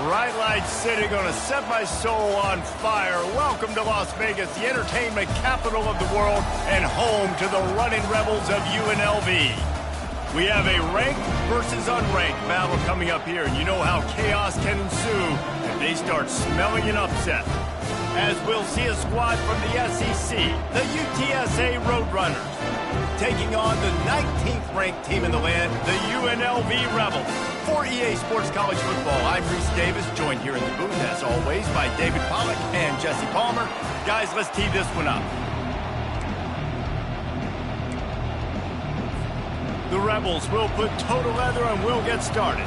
Bright lights city gonna set my soul on fire. Welcome to Las Vegas, the entertainment capital of the world and home to the running rebels of UNLV. We have a ranked versus unranked battle coming up here, and you know how chaos can ensue if they start smelling an upset. As we'll see a squad from the SEC, the UTSA Roadrunners, taking on the 19th ranked team in the land, the UNLV Rebels. For EA Sports College Football, I'm Reese Davis, joined here in the booth, as always, by David Pollack and Jesse Palmer. Guys, let's tee this one up. The Rebels will put toe to leather and we'll get started.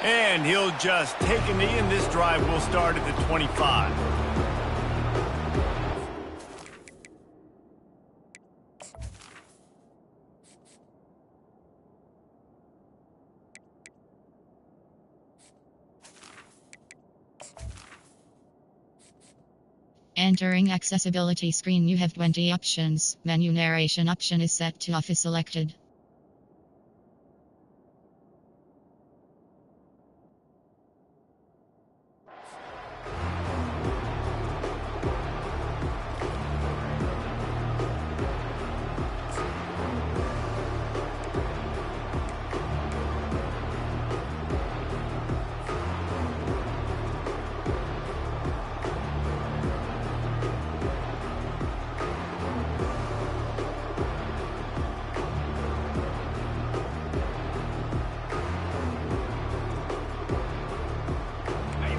And he'll just take a knee, and this drive will start at the 25. Entering accessibility screen, you have 20 options. Menu narration option is set to off is selected.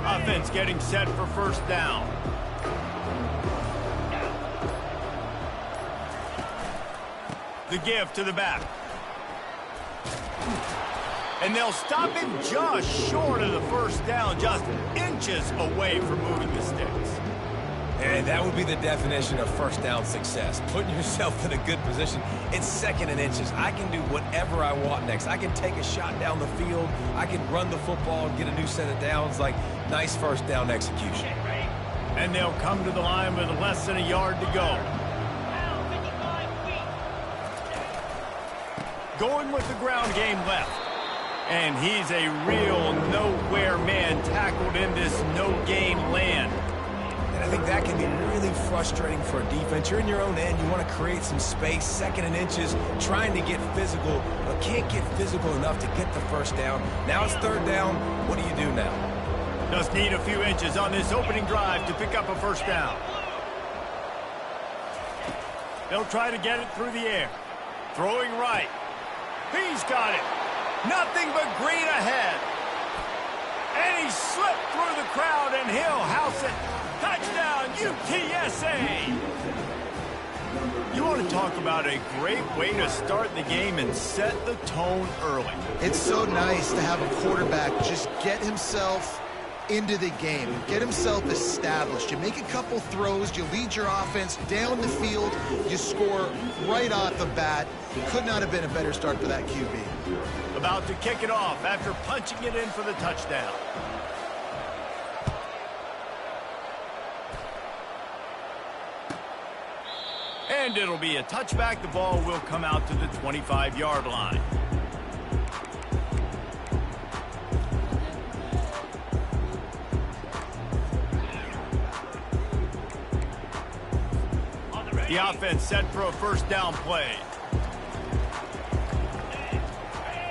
Offense getting set for first down. The give to the back. And they'll stop him just short of the first down, just inches away from moving the sticks. And that would be the definition of first down success. Putting yourself in a good position. It's second and inches. I can do whatever I want next. I can take a shot down the field. I can run the football and get a new set of downs. Like, nice first down execution. And they'll come to the line with less than a yard to go. Going with the ground game left. And he's a real nowhere man tackled in this no-game land. And I think that can be really frustrating for a defense. You're in your own end. You want to create some space, second and inches, trying to get physical, but can't get physical enough to get the first down. Now it's third down. What do you do now? Just need a few inches on this opening drive to pick up a first down. They'll try to get it through the air. Throwing right. He's got it. Nothing but green ahead. And he slipped through the crowd, and he'll house it. Touchdown, UTSA! You want to talk about a great way to start the game and set the tone early. It's so nice to have a quarterback just get himself into the game, get himself established. You make a couple throws, you lead your offense down the field, you score right off the bat. Could not have been a better start for that QB. About to kick it off after punching it in for the touchdown. And it'll be a touchback. The ball will come out to the 25-yard line. The offense set for a first down play.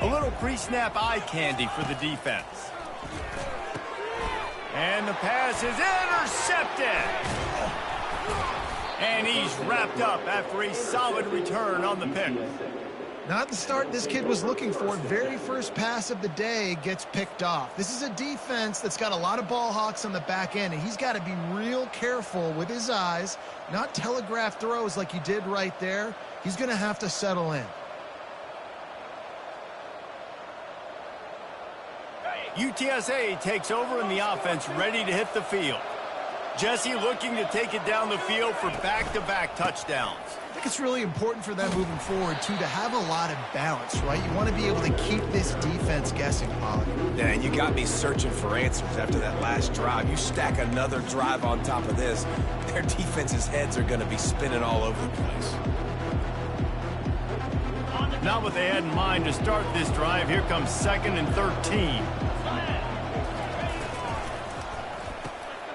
A little pre-snap eye candy for the defense. And the pass is intercepted. And he's wrapped up after a solid return on the pick. Not the start this kid was looking for. Very first pass of the day gets picked off. This is a defense that's got a lot of ball hawks on the back end, and he's got to be real careful with his eyes, not telegraph throws like he did right there. He's going to have to settle in. UTSA takes over, and the offense ready to hit the field. Jesse looking to take it down the field for back-to-back touchdowns. I think it's really important for them moving forward, too, to have a lot of balance, right? You want to be able to keep this defense guessing, Pollard. Yeah, and you got me searching for answers after that last drive. You stack another drive on top of this, their defense's heads are going to be spinning all over the place. Not what they had in mind to start this drive. Here comes 2nd and 13.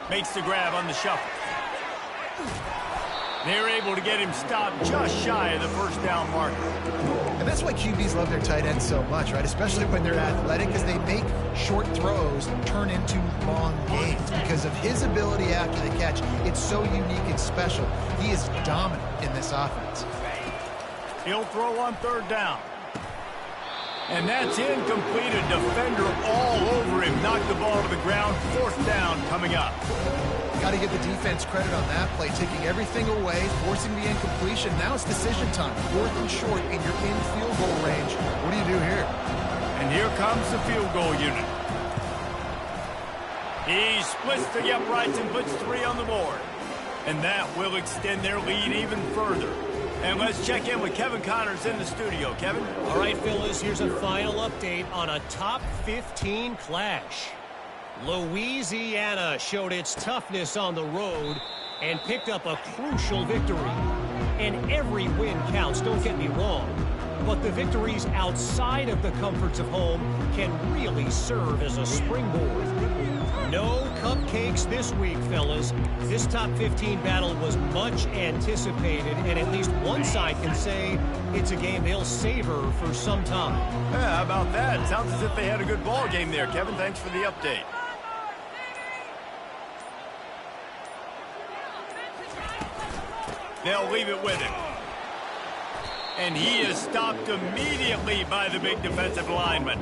Makes the grab on the shuffle. They're able to get him stopped just shy of the first down marker. And that's why QBs love their tight ends so much, right? Especially when they're athletic, because they make short throws turn into long gains. Because of his ability after the catch, it's so unique and special. He is dominant in this offense. He'll throw on 3rd down. And that's incomplete. A defender all over him. Knocked the ball to the ground. 4th down coming up. Got to give the defense credit on that play, taking everything away, forcing the incompletion. Now it's decision time. 4th and short, and you're in field goal range. What do you do here? And here comes the field goal unit. He splits the uprights and puts 3 on the board. And that will extend their lead even further. And let's check in with Kevin Connors in the studio. Kevin? All right, fellas, here's a final update on a top 15 clash. Louisiana showed its toughness on the road and picked up a crucial victory. And every win counts, don't get me wrong. But the victories outside of the comforts of home can really serve as a springboard. No cupcakes this week, fellas. This top 15 battle was much anticipated, and at least one side can say it's a game they'll savor for some time. Yeah, how about that? Sounds as if they had a good ball game there, Kevin. Thanks for the update. They'll leave it with him. And he is stopped immediately by the big defensive lineman.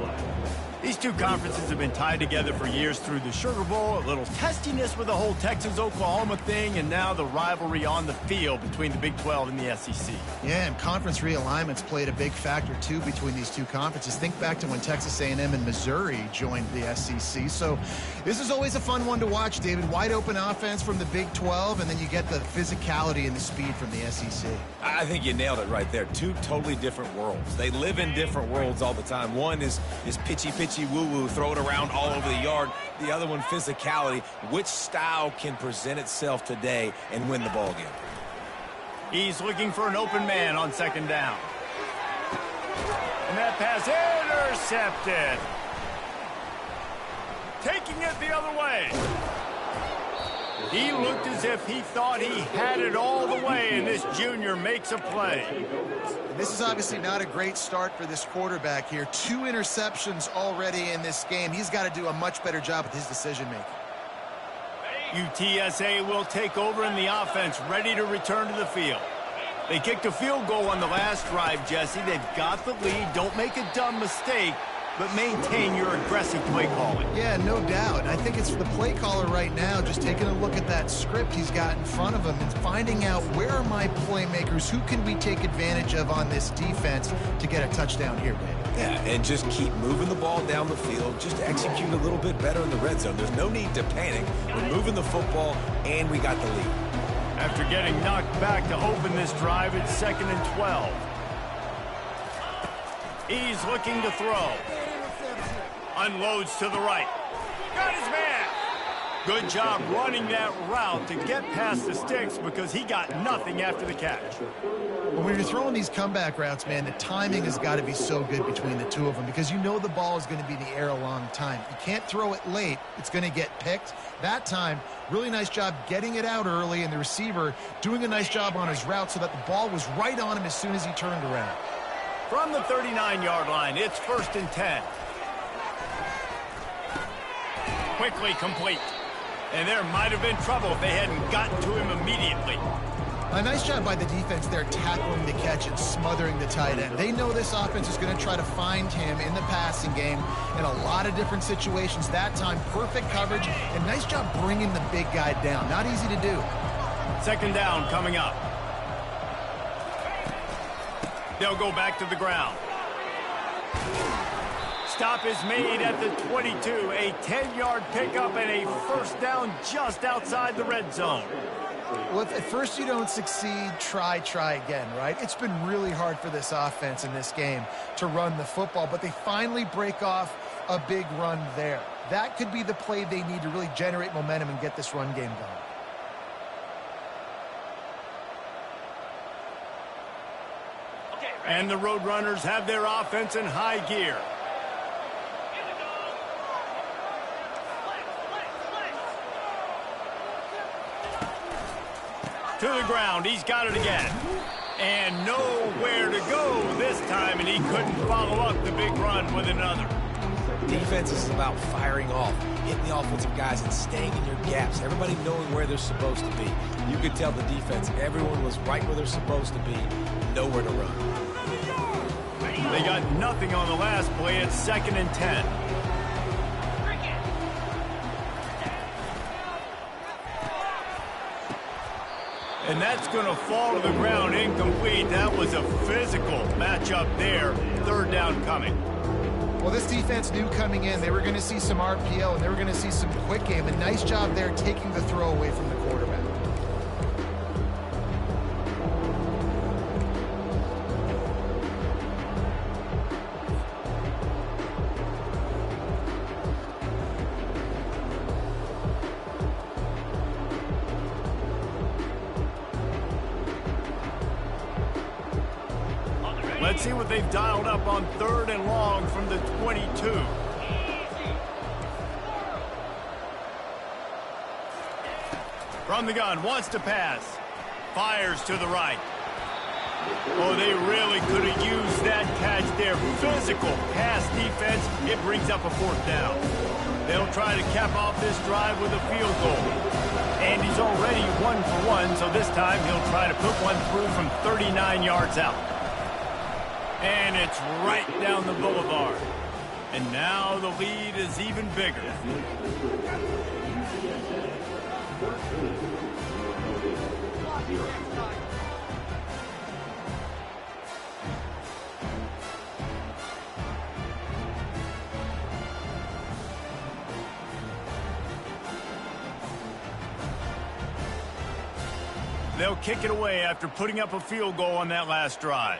These two conferences have been tied together for years through the Sugar Bowl, a little testiness with the whole Texas-Oklahoma thing, and now the rivalry on the field between the Big 12 and the SEC. Yeah, and conference realignments played a big factor, too, between these two conferences. Think back to when Texas A&M and Missouri joined the SEC. So this is always a fun one to watch, David. Wide open offense from the Big 12, and then you get the physicality and the speed from the SEC. I think you nailed it right there. Two totally different worlds. They live in different worlds all the time. One is pitchy woo-woo, throw it around all over the yard. The other one, physicality. Which style can present itself today and win the ball game? He's looking for an open man on 2nd down. And that pass intercepted. Taking it the other way. He looked as if he thought he had it all the way, and this junior makes a play. This is obviously not a great start for this quarterback here. 2 interceptions already in this game. He's got to do a much better job with his decision-making. UTSA will take over in the offense, ready to return to the field. They kicked a field goal on the last drive, Jesse. They've got the lead. Don't make a dumb mistake, but maintain your aggressive play calling. Yeah, no doubt. I think it's the play caller right now just taking a look at that script he's got in front of him and finding out where are my playmakers, who can we take advantage of on this defense to get a touchdown here, Dave. Yeah, and just keep moving the ball down the field. Just execute a little bit better in the red zone. There's no need to panic. We're moving the football, and we got the lead. After getting knocked back to open this drive, it's 2nd and 12. He's looking to throw. Unloads to the right. Got his man. Good job running that route to get past the sticks because he got nothing after the catch. When you're throwing these comeback routes, man, the timing has got to be so good between the two of them because you know the ball is going to be in the air a long time. You can't throw it late. It's going to get picked. That time, really nice job getting it out early, and the receiver doing a nice job on his route so that the ball was right on him as soon as he turned around. From the 39-yard line, it's 1st and 10. Quickly complete. And there might have been trouble if they hadn't gotten to him immediately. A nice job by the defense there tackling the catch and smothering the tight end. They know this offense is going to try to find him in the passing game in a lot of different situations. That time, perfect coverage and nice job bringing the big guy down. Not easy to do. 2nd down coming up. They'll go back to the ground. Stop is made at the 22. A 10-yard pickup and a first down just outside the red zone. Well, if at first you don't succeed, try again, right? It's been really hard for this offense in this game to run the football, but they finally break off a big run there. That could be the play they need to really generate momentum and get this run game going. And the Roadrunners have their offense in high gear. To the ground, he's got it again. And nowhere to go this time, and he couldn't follow up the big run with another. Defense is about firing off, hitting the offensive guys and staying in your gaps. Everybody knowing where they're supposed to be. You could tell the defense, everyone was right where they're supposed to be, nowhere to run. They got nothing on the last play. It's 2nd and 10. And that's going to fall to the ground incomplete. That was a physical matchup there. 3rd down coming. Well, this defense knew coming in they were going to see some RPO and they were going to see some quick game. A nice job there taking the throw away from the quarterback. Let's see what they've dialed up on 3rd and long from the 22. From the gun, wants to pass. Fires to the right. Oh, they really could have used that catch there. Physical pass defense. It brings up a 4th down. They'll try to cap off this drive with a field goal. And he's already 1 for 1, so this time he'll try to put one through from 39 yards out. And it's right down the boulevard. And now the lead is even bigger. They'll kick it away after putting up a field goal on that last drive.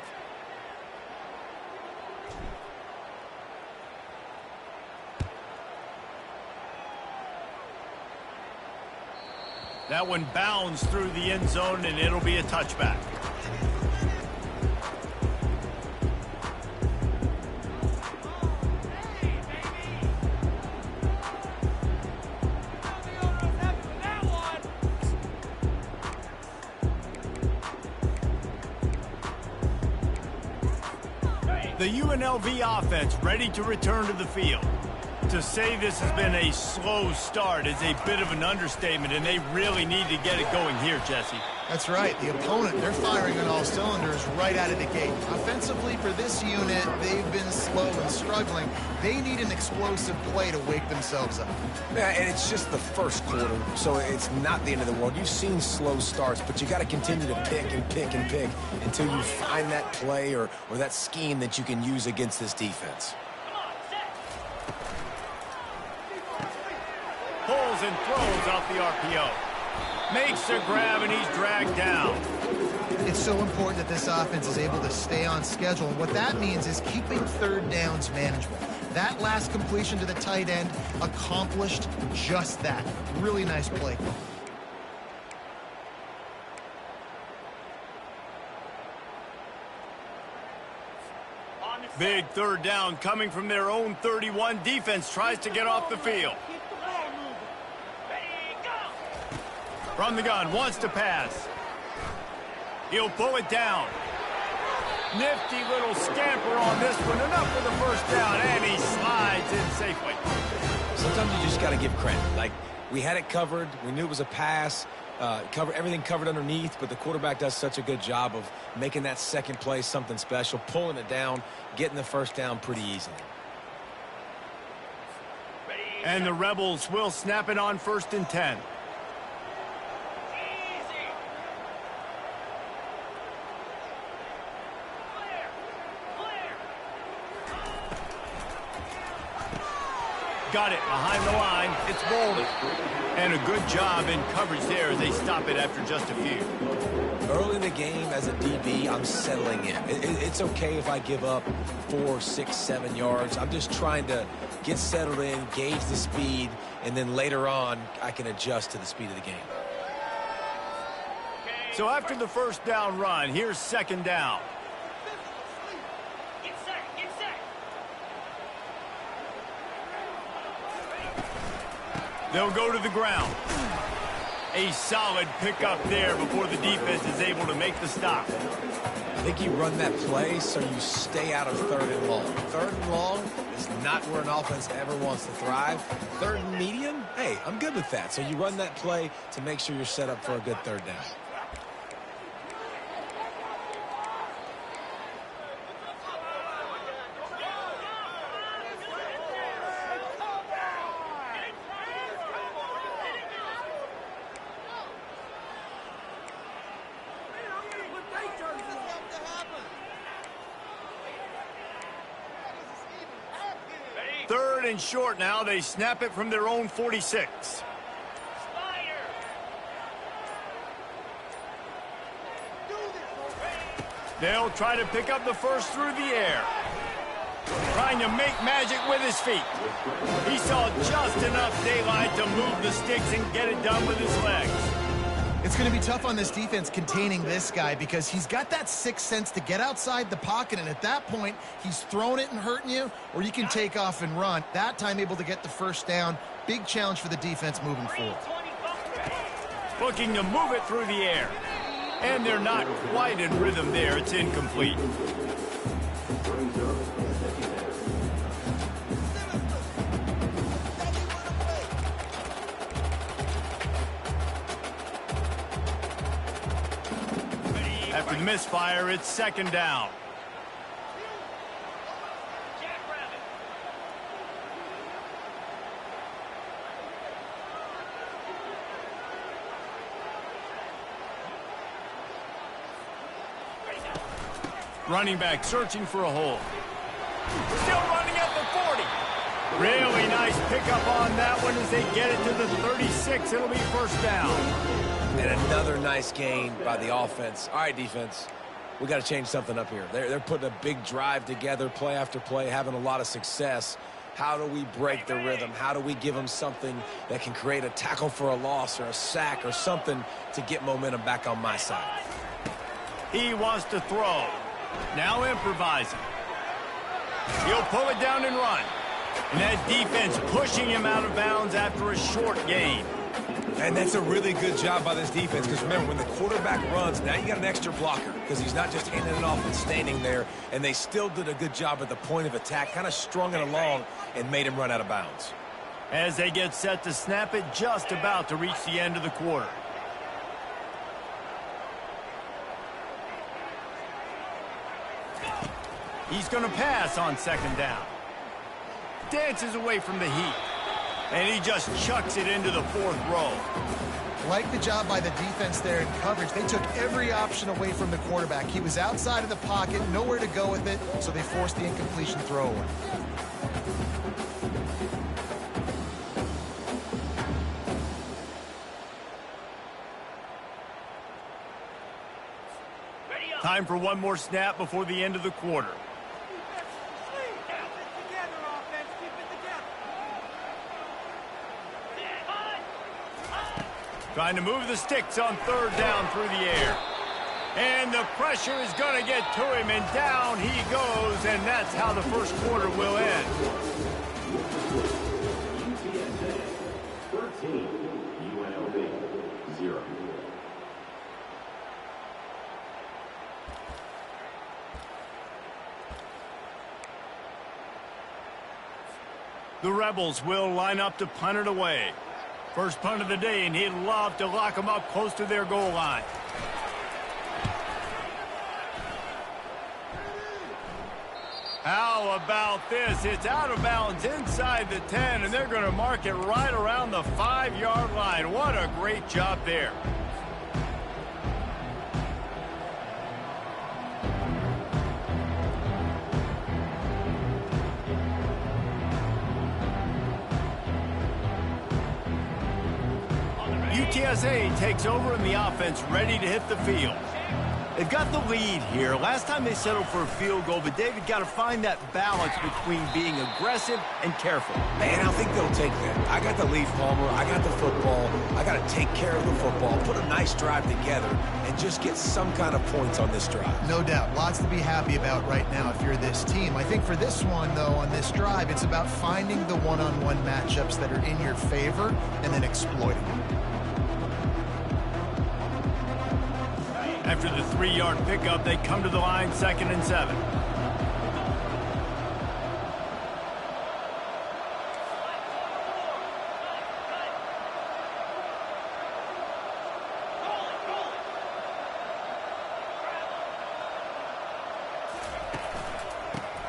That one bounds through the end zone, and it'll be a touchback. The UNLV offense ready to return to the field. To say this has been a slow start is a bit of an understatement, and they really need to get it going here, Jesse. That's right. The opponent, they're firing on all cylinders right out of the gate. Offensively for this unit, they've been slow and struggling. They need an explosive play to wake themselves up. Yeah, and it's just the first quarter, so it's not the end of the world. You've seen slow starts, but you got to continue to pick and pick and pick until you find that play or that scheme that you can use against this defense. Pulls and throws off the RPO. Makes a grab, and he's dragged down. It's so important that this offense is able to stay on schedule. And what that means is keeping 3rd downs manageable. That last completion to the tight end accomplished just that. Really nice play call. Big 3rd down coming from their own 31. Defense tries to get off the field. From the gun, wants to pass. He'll pull it down. Nifty little scamper on this one. Enough for the first down, and he slides in safely. Sometimes you just got to give credit. Like, we had it covered. We knew it was a pass. Everything covered underneath, but the quarterback does such a good job of making that second play something special, pulling it down, getting the first down pretty easily. And the Rebels will snap it on 1st and 10. Got it behind the line. It's bowled. And a good job in coverage there as they stop it after just a few. Early in the game, as a DB, I'm settling in. It's okay if I give up 4, 6, 7 yards. I'm just trying to get settled in, gauge the speed, and then later on, I can adjust to the speed of the game. So after the first down run, here's second down. Get set. They'll go to the ground. A solid pickup there before the defense is able to make the stop. I think you run that play so you stay out of 3rd and long. 3rd and long is not where an offense ever wants to thrive. 3rd and medium, hey, I'm good with that. So you run that play to make sure you're set up for a good 3rd down. Third and short now. They snap it from their own 46. They'll try to pick up the first through the air. Trying to make magic with his feet. He saw just enough daylight to move the sticks and get it done with his legs. It's going to be tough on this defense containing this guy because he's got that sixth sense to get outside the pocket, and at that point, he's throwing it and hurting you, or you can take off and run. That time able to get the first down. Big challenge for the defense moving forward. Looking to move it through the air. And they're not quite in rhythm there. It's incomplete. After the misfire, it's second down. Running back searching for a hole. Still running at the 40. Really nice pickup on that one as they get it to the 36. It'll be first down. And another nice gain by the offense. All right, defense, we got to change something up here. They're putting a big drive together, play after play, having a lot of success. How do we break the rhythm? How do we give them something that can create a tackle for a loss or a sack or something to get momentum back on my side? He wants to throw. Now improvising. He'll pull it down and run. And that defense pushing him out of bounds after a short gain. And that's a really good job by this defense because, remember, when the quarterback runs, now you got an extra blocker because he's not just handing it off and standing there. And they still did a good job at the point of attack, kind of strung it along and made him run out of bounds. As they get set to snap it, just about to reach the end of the quarter. He's going to pass on second down. Dances away from the heat. And he just chucks it into the fourth row. Like the job by the defense there in coverage. They took every option away from the quarterback. He was outside of the pocket, nowhere to go with it, so they forced the incompletion throwaway. Time for one more snap before the end of the quarter. Trying to move the sticks on third down through the air. And the pressure is going to get to him, and down he goes, and that's how the first quarter will end. 13, UNLV, 0. The Rebels will line up to punt it away. First punt of the day, and he'd love to lock them up close to their goal line. How about this? It's out of bounds inside the 10, and they're going to mark it right around the 5-yard line. What a great job there. UTSA takes over and the offense ready to hit the field. They've got the lead here. Last time they settled for a field goal, but David got to find that balance between being aggressive and careful. Man, I think they'll take that. I got the lead, Palmer. I got the football. I got to take care of the football, put a nice drive together, and just get some kind of points on this drive. No doubt. Lots to be happy about right now if you're this team. I think for this one, though, on this drive, it's about finding the one-on-one matchups that are in your favor and then exploiting them. After the 3-yard pickup, they come to the line 2nd and 7.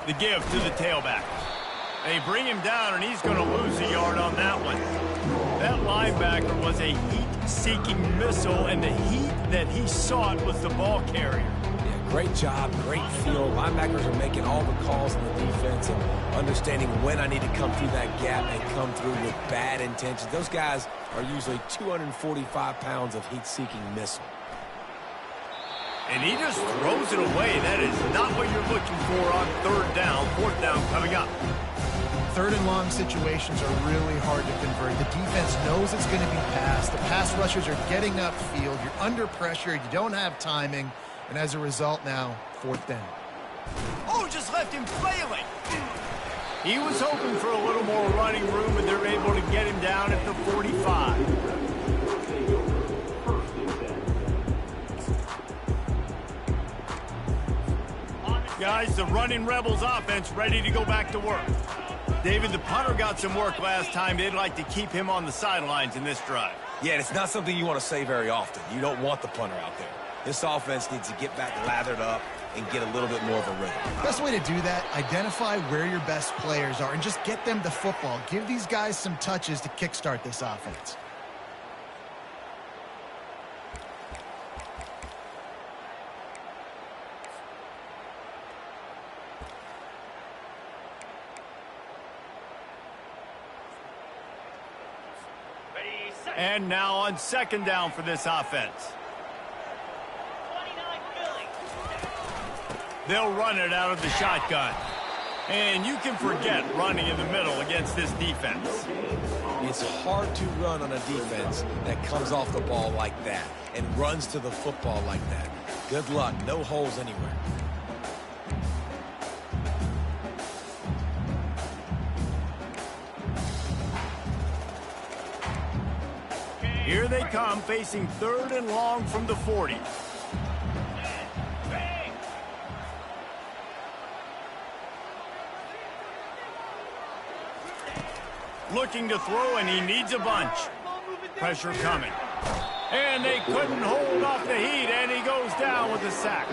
The give to the tailback. They bring him down, and he's going to lose a yard on that one. That linebacker was a heat-seeking missile, and the heat that he sought was the ball carrier. Yeah, great job, great feel. Linebackers are making all the calls in the defense and understanding when I need to come through that gap and come through with bad intentions. Those guys are usually 245 pounds of heat-seeking missile. And he just throws it away. That is not what you're looking for on 3rd down. 4th down coming up. 3rd and long situations are really hard to convert. The defense knows it's going to be passed. The pass rushers are getting upfield. You're under pressure. You don't have timing. And as a result now, 4th down. Oh, just left him flailing. He was hoping for a little more running room, and they're able to get him down at the 45. Guys, the running Rebels offense ready to go back to work. David, the punter got some work last time. They'd like to keep him on the sidelines in this drive. Yeah, it's not something you want to say very often. You don't want the punter out there. This offense needs to get back lathered up and get a little bit more of a rhythm. Best way to do that, identify where your best players are and just get them the football. Give these guys some touches to kickstart this offense. And now on 2nd down for this offense. They'll run it out of the shotgun. And you can forget running in the middle against this defense. It's hard to run on a defense that comes off the ball like that and runs to the football like that. Good luck. No holes anywhere. Here they come, facing 3rd and long from the 40. Looking to throw, and he needs a bunch. Pressure coming. And they couldn't hold off the heat, and he goes down with a sack.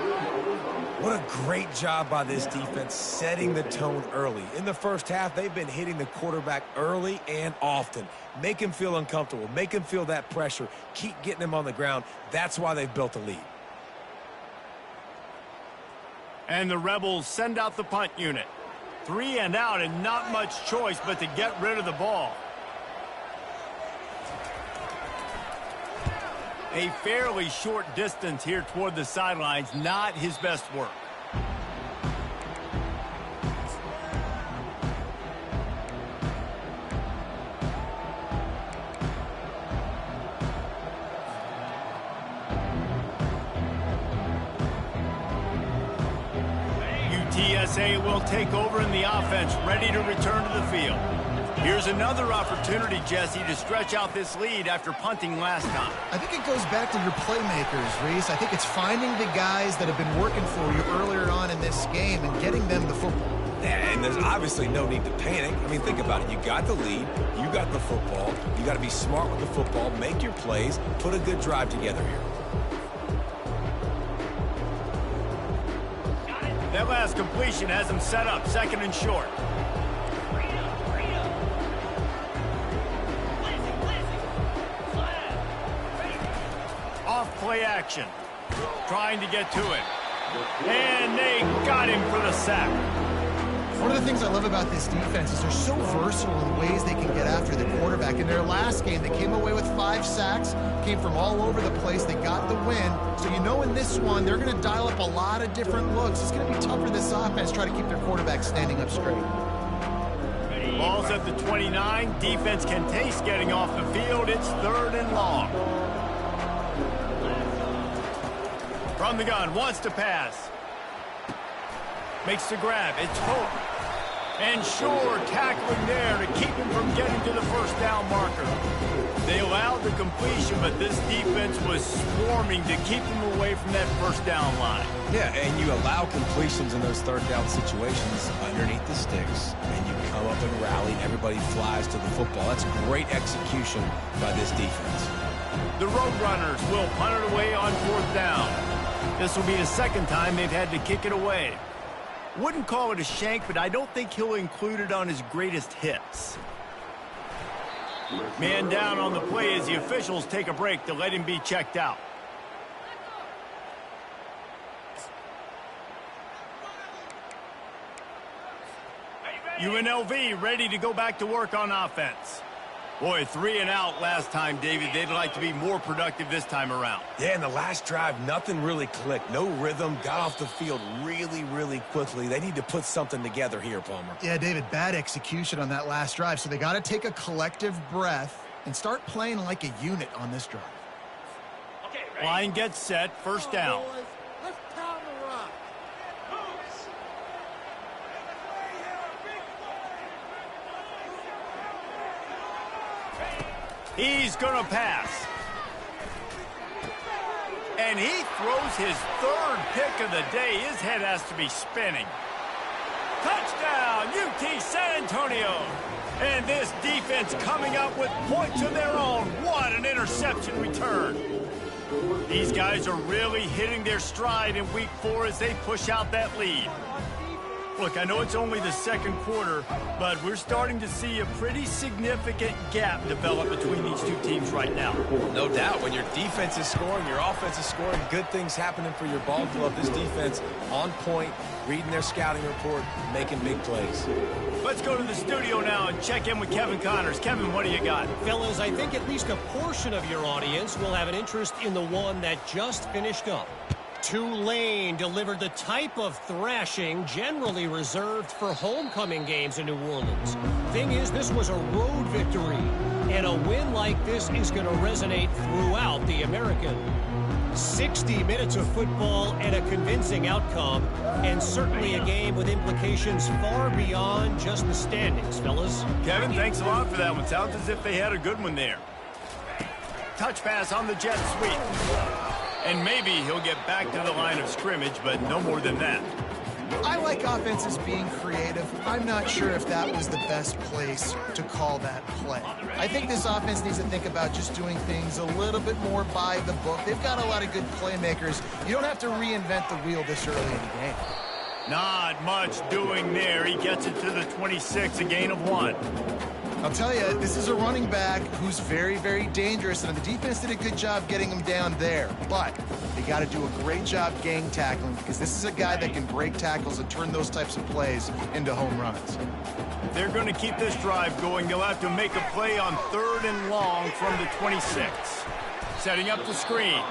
What a great job by this defense setting the tone early. In the first half, they've been hitting the quarterback early and often. Make him feel uncomfortable. Make him feel that pressure. Keep getting him on the ground. That's why they've built a lead. And the Rebels send out the punt unit. 3 and out, and not much choice but to get rid of the ball. A fairly short distance here toward the sidelines, not his best work. UTSA will take over in the offense, ready to return to the field. Here's another opportunity, Jesse, to stretch out this lead after punting last time. I think it goes back to your playmakers, Reese. I think it's finding the guys that have been working for you earlier on in this game and getting them the football. Yeah, and there's obviously no need to panic. I mean, think about it. You got the lead. You got the football. You got to be smart with the football, make your plays, put a good drive together here. That last completion has him set up 2nd and short. Off play action. Trying to get to it. And they got him for the sack. One of the things I love about this defense is they're so versatile in ways they can get after the quarterback. In their last game. They came away with 5 sacks, came from all over the place. They got the win. So you know in this one, they're going to dial up a lot of different looks. It's going to be tough for this offense to try to keep their quarterback standing up straight. Ball's at the 29. Defense can taste getting off the field. It's 3rd and long. From the gun, wants to pass. Makes the grab. It's Hope. And Shore tackling there to keep him from getting to the first down marker. They allowed the completion, but this defense was swarming to keep them away from that first down line. Yeah, and you allow completions in those 3rd down situations underneath the sticks, and you come up and rally, and everybody flies to the football. That's great execution by this defense. The Roadrunners will punt it away on 4th down. This will be the 2nd time they've had to kick it away. Wouldn't call it a shank, but I don't think he'll include it on his greatest hits. Man down on the play as the officials take a break to let him be checked out. UNLV ready to go back to work on offense. Boy, 3 and out last time, David. They'd like to be more productive this time around. Yeah, in the last drive, nothing really clicked. No rhythm, got off the field really, really quickly. They need to put something together here, Palmer. Yeah, David, bad execution on that last drive, so they got to take a collective breath and start playing like a unit on this drive. Line gets set, 1st down. He's going to pass. And he throws his 3rd pick of the day. His head has to be spinning. Touchdown, UT San Antonio. And this defense coming up with points of their own. What an interception return. These guys are really hitting their stride in week 4 as they push out that lead. Look, I know it's only the 2nd quarter, but we're starting to see a pretty significant gap develop between these two teams right now. No doubt. When your defense is scoring, your offense is scoring, good things happening for your ball club. This defense on point, reading their scouting report, making big plays. Let's go to the studio now and check in with Kevin Connors. Kevin, what do you got? Fellas, I think at least a portion of your audience will have an interest in the one that just finished up. Tulane delivered the type of thrashing generally reserved for homecoming games in New Orleans. Thing is, this was a road victory, and a win like this is going to resonate throughout the American. 60 minutes of football and a convincing outcome, and certainly a game with implications far beyond just the standings, fellas. Kevin, thanks a lot for that one. Sounds as if they had a good one there. Touch pass on the jet sweep. And maybe he'll get back to the line of scrimmage, but no more than that. I like offenses being creative. I'm not sure if that was the best place to call that play. I think this offense needs to think about just doing things a little bit more by the book. They've got a lot of good playmakers. You don't have to reinvent the wheel this early in the game. Not much doing there. He gets it to the 26, a gain of 1. I'll tell you, this is a running back who's very, very dangerous, and the defense did a good job getting him down there. But they got to do a great job gang tackling, because this is a guy that can break tackles and turn those types of plays into home runs. If they're going to keep this drive going, they'll have to make a play on 3rd and long from the 26. Setting up the screen.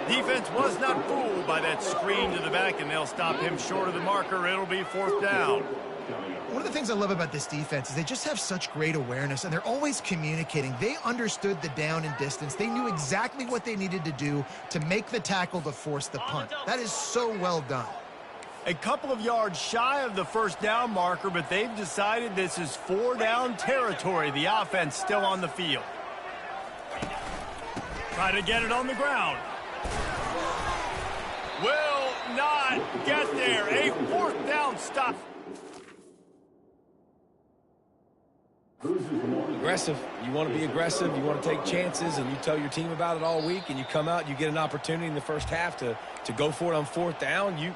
Defense was not fooled by that screen to the back, and they'll stop him short of the marker. It'll be 4th down. One of the things I love about this defense is they just have such great awareness, and they're always communicating. They understood the down and distance. They knew exactly what they needed to do to make the tackle to force the punt. That is so well done. A couple of yards shy of the 1st down marker, but they've decided this is 4-down territory. The offense still on the field. Try to get it on the ground. Will not get there. A 4th down stop. Aggressive. You want to be aggressive. You want to take chances, and you tell your team about it all week, and you come out, you get an opportunity in the first half to go for it on 4th down. You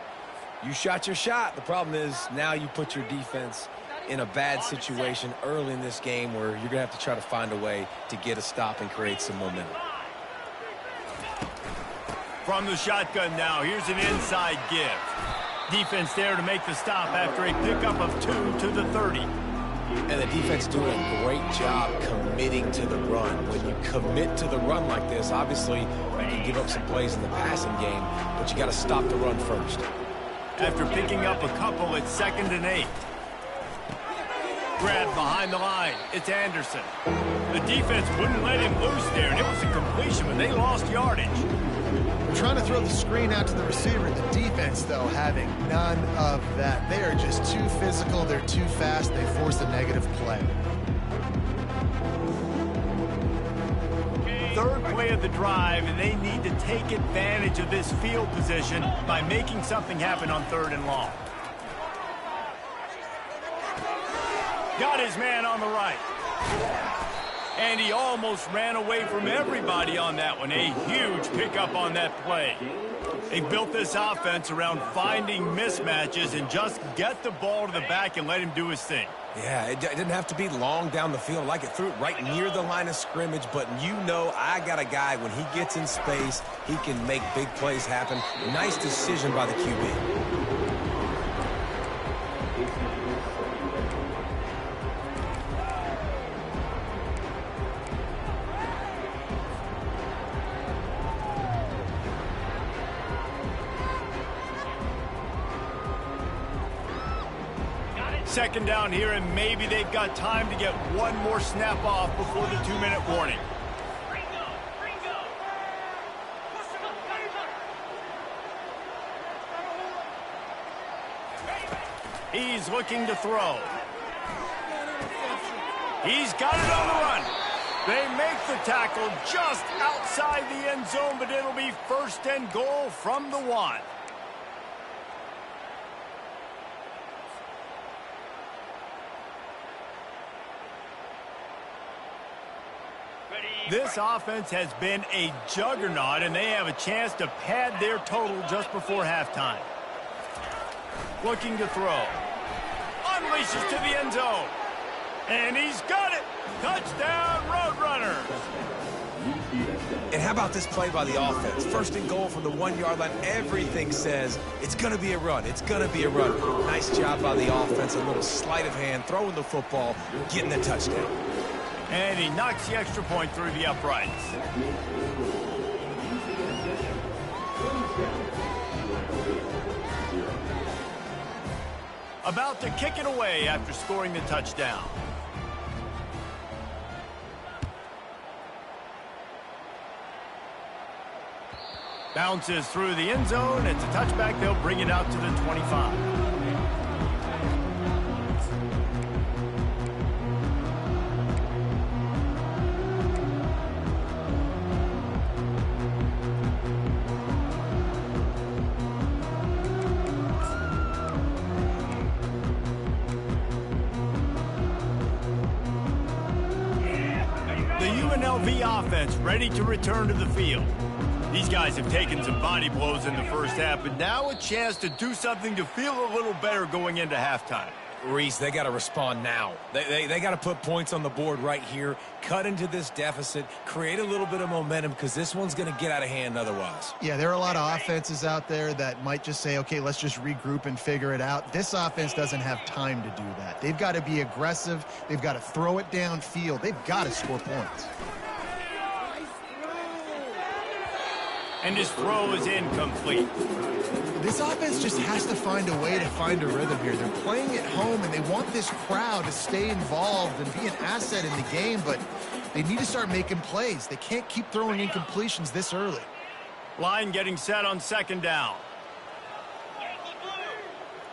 shot your shot. The problem is now you put your defense in a bad situation early in this game where you're going to have to try to find a way to get a stop and create some momentum. From the shotgun now, here's an inside give. Defense there to make the stop after a pickup of 2 to the 30. And the defense doing a great job committing to the run. When you commit to the run like this, obviously you can give up some plays in the passing game, but you got to stop the run first. After picking up a couple, it's 2nd and 8. Grab behind the line. It's Anderson. The defense wouldn't let him loose there, and it was a completion, but they lost yardage. They're trying to throw the screen out to the receiver. The defense, though, having none of that. They are just too physical. They're too fast. They force a negative play. Third play of the drive, and they need to take advantage of this field position by making something happen on 3rd and long. Got his man on the right. And he almost ran away from everybody on that one. A huge pickup on that play. They built this offense around finding mismatches and just get the ball to the back and let him do his thing. Yeah, it didn't have to be long down the field. Like it threw it right near the line of scrimmage, but you know I got a guy, when he gets in space, he can make big plays happen. Nice decision by the QB. Second down here, and maybe they've got time to get one more snap off before the 2-minute warning. He's looking to throw. He's got it on the run. They make the tackle just outside the end zone, but it'll be 1st and goal from the 1. This offense has been a juggernaut, and they have a chance to pad their total just before halftime. Looking to throw. Unleashes to the end zone. And he's got it. Touchdown, Roadrunners. And how about this play by the offense? 1st and goal from the 1-yard line. Everything says it's going to be a run. It's going to be a run. Nice job by the offense. A little sleight of hand, throwing the football, getting the touchdown. And he knocks the extra point through the uprights. About to kick it away after scoring the touchdown. Bounces through the end zone. It's a touchback. They'll bring it out to the 25. Offense ready to return to the field. These guys have taken some body blows in the first half, but now a chance to do something to feel a little better going into halftime. Reese, they got to respond now. They got to put points on the board right here, cut into this deficit, create a little bit of momentum, because this one's going to get out of hand otherwise. Yeah, there are a lot of offenses out there that might just say, okay, let's just regroup and figure it out. This offense doesn't have time to do that. They've got to be aggressive. They've got to throw it downfield. They've got to score points. And his throw is incomplete. This offense just has to find a way to find a rhythm here. They're playing at home, and they want this crowd to stay involved and be an asset in the game, but they need to start making plays. They can't keep throwing incompletions this early. Line getting set on 2nd down. Yankee blue!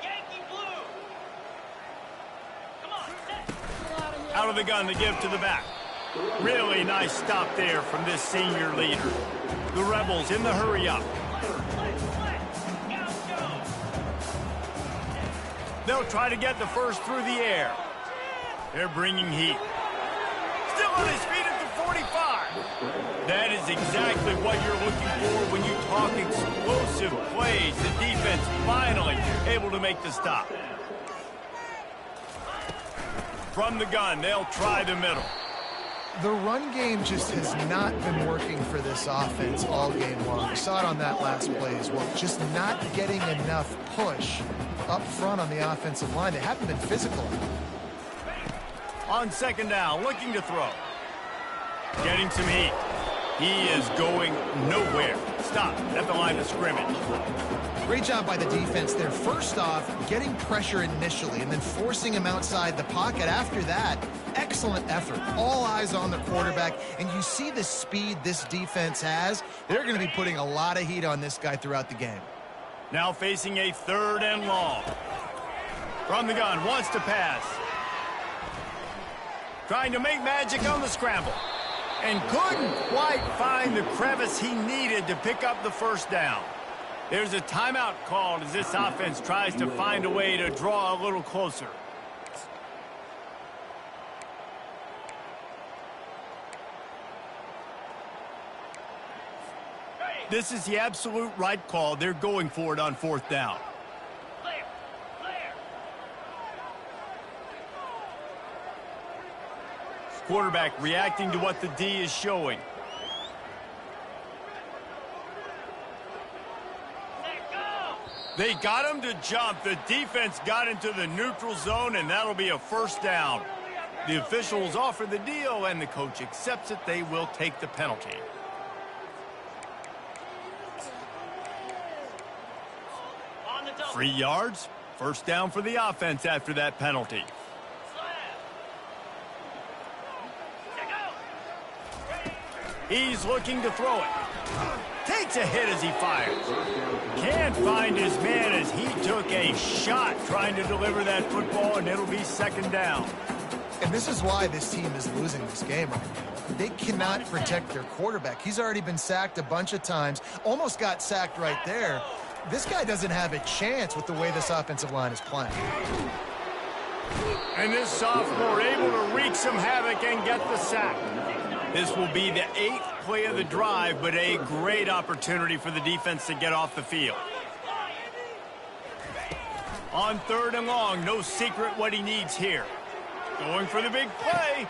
Yankee blue! Come on, set! Out of the gun to give to the back. Really nice stop there from this senior leader. The Rebels in the hurry up. They'll try to get the first through the air. They're bringing heat. Still on his feet at the 45. That is exactly what you're looking for when you talk explosive plays. The defense finally able to make the stop. From the gun, they'll try the middle. The run game just has not been working for this offense all game long. We saw it on that last play as well. Just not getting enough push up front on the offensive line. They haven't been physical. On second down, looking to throw. Getting some heat. He is going nowhere. Stop at the line of scrimmage. Great job by the defense there. First off, getting pressure initially and then forcing him outside the pocket. After that, excellent effort. All eyes on the quarterback. And you see the speed this defense has. They're going to be putting a lot of heat on this guy throughout the game. Now facing a 3rd and long. From the gun, wants to pass. Trying to make magic on the scramble. And couldn't quite find the crevice he needed to pick up the first down. There's a timeout called as this offense tries to find a way to draw a little closer. This is the absolute right call. They're going for it on 4th down. Quarterback reacting to what the D is showing. They got him to jump. The defense got into the neutral zone, and that'll be a 1st down. The officials offer the deal, and the coach accepts it. They will take the penalty. On the double. 3 yards. 1st down for the offense after that penalty. He's looking to throw it. Takes a hit as he fires. Can't find his man as he took a shot trying to deliver that football, and it'll be 2nd down. And this is why this team is losing this game right now. They cannot protect their quarterback. He's already been sacked a bunch of times. Almost got sacked right there. This guy doesn't have a chance with the way this offensive line is playing. And this sophomore able to wreak some havoc and get the sack. This will be the 8th play of the drive, but a great opportunity for the defense to get off the field. On 3rd and long, no secret what he needs here. Going for the big play.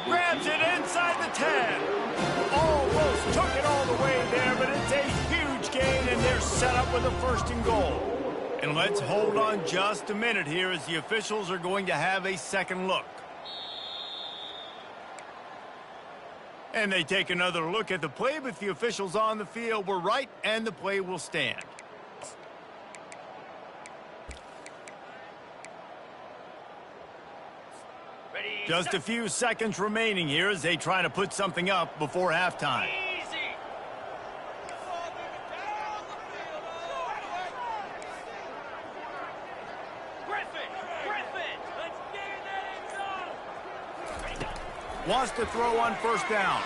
Grabs it inside the 10. Almost took it all the way there, but it's a huge gain, and they're set up with a 1st and goal. And let's hold on just a minute here as the officials are going to have a second look. And they take another look at the play, but the officials on the field were right, and the play will stand. Just a few seconds remaining here as they try to put something up before halftime. Easy. Griffin, let's get in that end zone. Wants to throw on 1st down.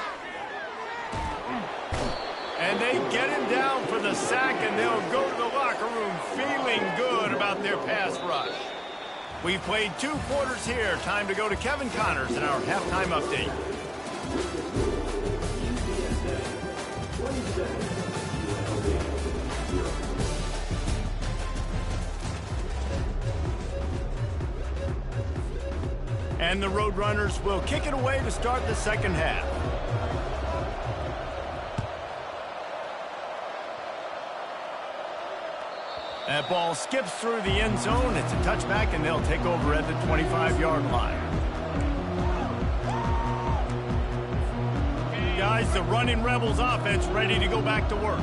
And they get him down for the sack, and they'll go to the locker room feeling good about their pass rush. We've played 2 quarters here. Time to go to Kevin Connors in our halftime update. And the Roadrunners will kick it away to start the 2nd half. That ball skips through the end zone. It's a touchback, and they'll take over at the 25-yard line. Guys, the running Rebels offense ready to go back to work.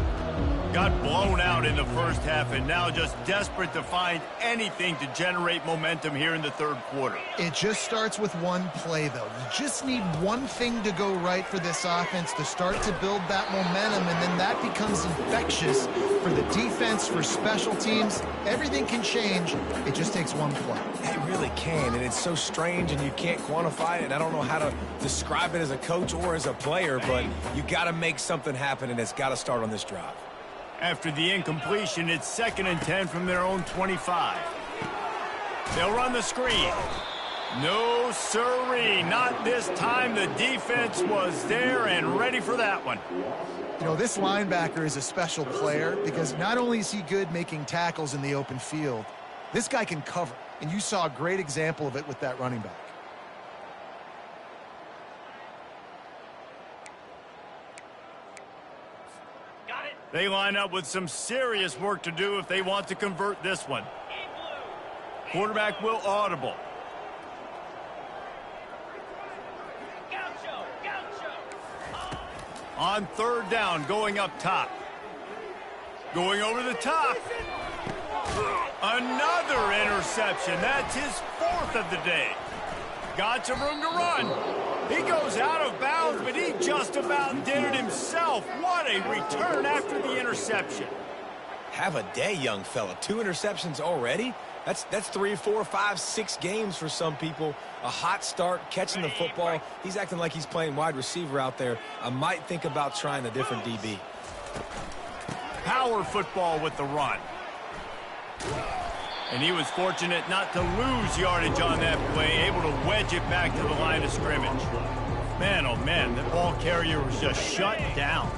Got blown out in the first half, and now just desperate to find anything to generate momentum here in the 3rd quarter. It just starts with one play, though. You just need one thing to go right for this offense to start to build that momentum, and then that becomes infectious for the defense, for special teams. Everything can change. It just takes one play. It really can, and it's so strange, and you can't quantify it, and I don't know how to describe it as a coach or as a player, but you got to make something happen, and it's got to start on this drive. After the incompletion, it's 2nd and 10 from their own 25. They'll run the screen. No siree, not this time. The defense was there and ready for that one. You know, this linebacker is a special player because not only is he good making tackles in the open field, this guy can cover, and you saw a great example of it with that running back. They line up with some serious work to do if they want to convert this one. Quarterback will audible. On third down, going up top. Going over the top. Another interception. That's his 4th of the day. Got some room to run. He goes out of bounds, but he just about did it himself. What a return after the interception. Have a day, young fella. 2 interceptions already? That's 3, 4, 5, 6 games for some people. A hot start, catching the football. He's acting like he's playing wide receiver out there. I might think about trying a different DB. Power football with the run. And he was fortunate not to lose yardage on that play, able to wedge it back to the line of scrimmage. Man, oh man, the ball carrier was just shut down.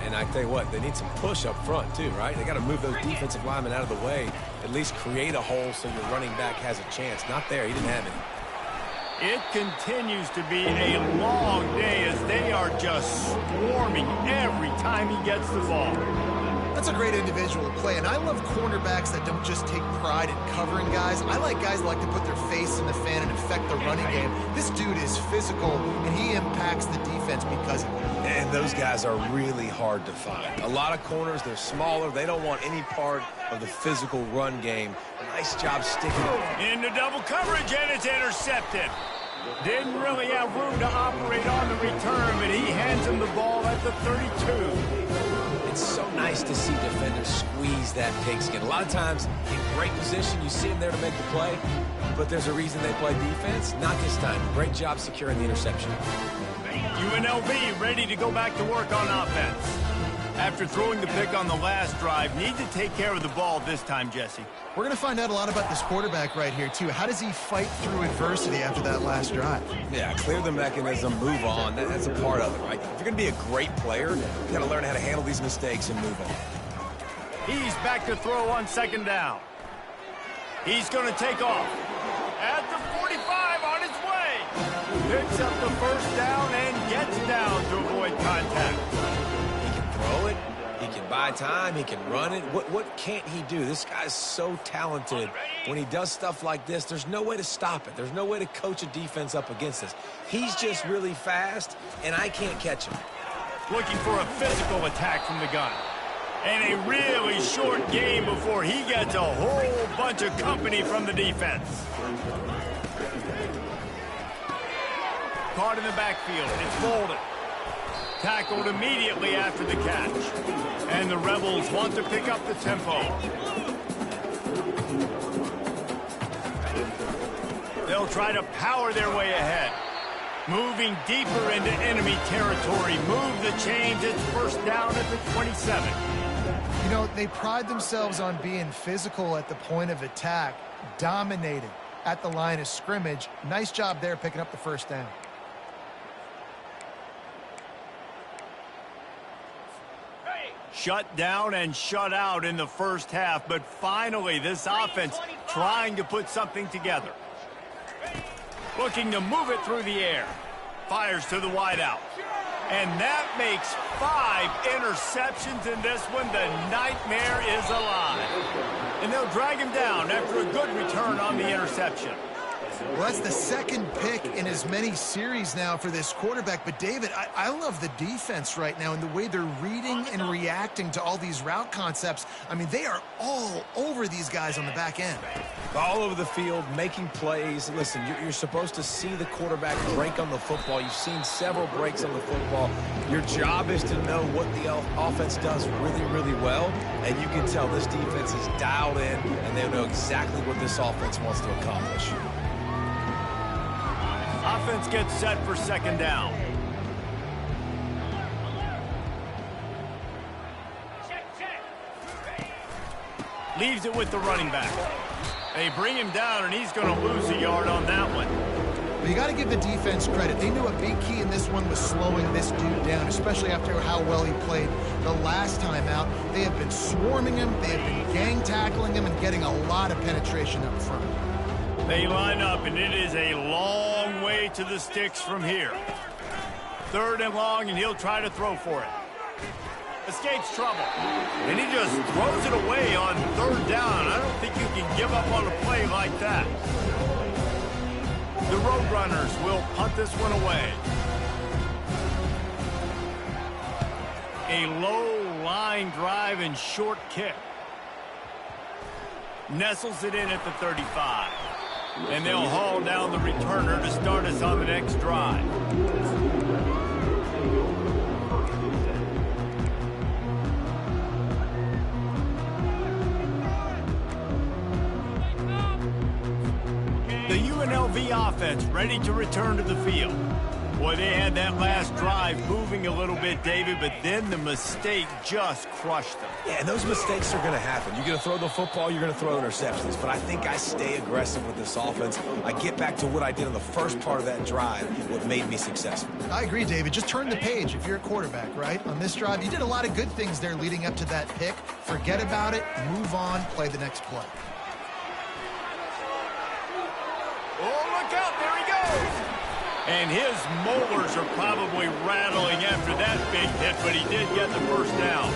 And I tell you what, they need some push up front too, right? They got to move those defensive linemen out of the way, at least create a hole so your running back has a chance. Not there, he didn't have any. It continues to be a long day as they are just swarming every time he gets the ball. That's a great individual play, and I love cornerbacks that don't just take pride in covering guys. I like guys that like to put their face in the fan and affect the running game. This dude is physical, and he impacts the defense because of it. And those guys are really hard to find. A lot of corners, they're smaller. They don't want any part of the physical run game. Nice job sticking. Into double coverage, and it's intercepted. Didn't really have room to operate on the return, but he hands him the ball at the 32. It's so nice to see defenders squeeze that pigskin. A lot of times, in great position, you see them there to make the play, but there's a reason they play defense. Not this time. Great job securing the interception. UNLV ready to go back to work on offense. After throwing the pick on the last drive, need to take care of the ball this time, Jesse. We're going to find out a lot about this quarterback right here, too. How does he fight through adversity after that last drive? Yeah, clear the mechanism, move on. That's a part of it, right? If you're going to be a great player, you got to learn how to handle these mistakes and move on. He's back to throw on second down. He's going to take off. At the 45 on his way. Picks up the first down and gets down to avoid contact. Throw it, he can buy time, he can run it. What can't he do? This guy's so talented. When he does stuff like this, there's no way to stop it. There's no way to coach a defense up against this. He's just really fast, and I can't catch him. Looking for a physical attack from the gun. And a really short game before he gets a whole bunch of company from the defense. Caught in the backfield. It's folded. Tackled immediately after the catch. And the Rebels want to pick up the tempo. They'll try to power their way ahead. Moving deeper into enemy territory. Move the chains. It's first down at the 27. You know, they pride themselves on being physical at the point of attack, dominating at the line of scrimmage. Nice job there picking up the first down. Shut down and shut out in the first half, but finally this offense trying to put something together. Looking to move it through the air. Fires to the wideout. And that makes 5 interceptions in this one. The nightmare is alive. And they'll drag him down after a good return on the interception. Well, that's the second pick in as many series now for this quarterback. But, David, I love the defense right now and the way they're reading and reacting to all these route concepts. I mean, they are all over these guys on the back end. All over the field, making plays. Listen, you're supposed to see the quarterback break on the football. You've seen several breaks on the football. Your job is to know what the offense does really, really well. And you can tell this defense is dialed in, and they know exactly what this offense wants to accomplish. Offense gets set for second down. Leaves it with the running back. They bring him down, and he's going to lose a yard on that one. But you got to give the defense credit. They knew a big key in this one was slowing this dude down, especially after how well he played the last time out. They have been swarming him. They have been gang tackling him and getting a lot of penetration up front. They line up, and it is a long way to the sticks from here. Third and long, and he'll try to throw for it. Escapes trouble. And he just throws it away on third down. I don't think you can give up on a play like that. The Roadrunners will punt this one away. A low line drive and short kick. Nestles it in at the 35. And they'll haul down the returner to start us on the next drive. The UNLV offense ready to return to the field. Boy, they had that last drive moving a little bit, David, but then the mistake just crushed them. Yeah, and those mistakes are going to happen. You're going to throw the football, you're going to throw interceptions. But I think I stay aggressive with this offense. I get back to what I did in the first part of that drive, what made me successful. I agree, David. Just turn the page if you're a quarterback, right? On this drive, you did a lot of good things there leading up to that pick. Forget about it, move on, play the next play. Oh, look out, there he goes. And his molars are probably rattling after that big hit, but he did get the first down.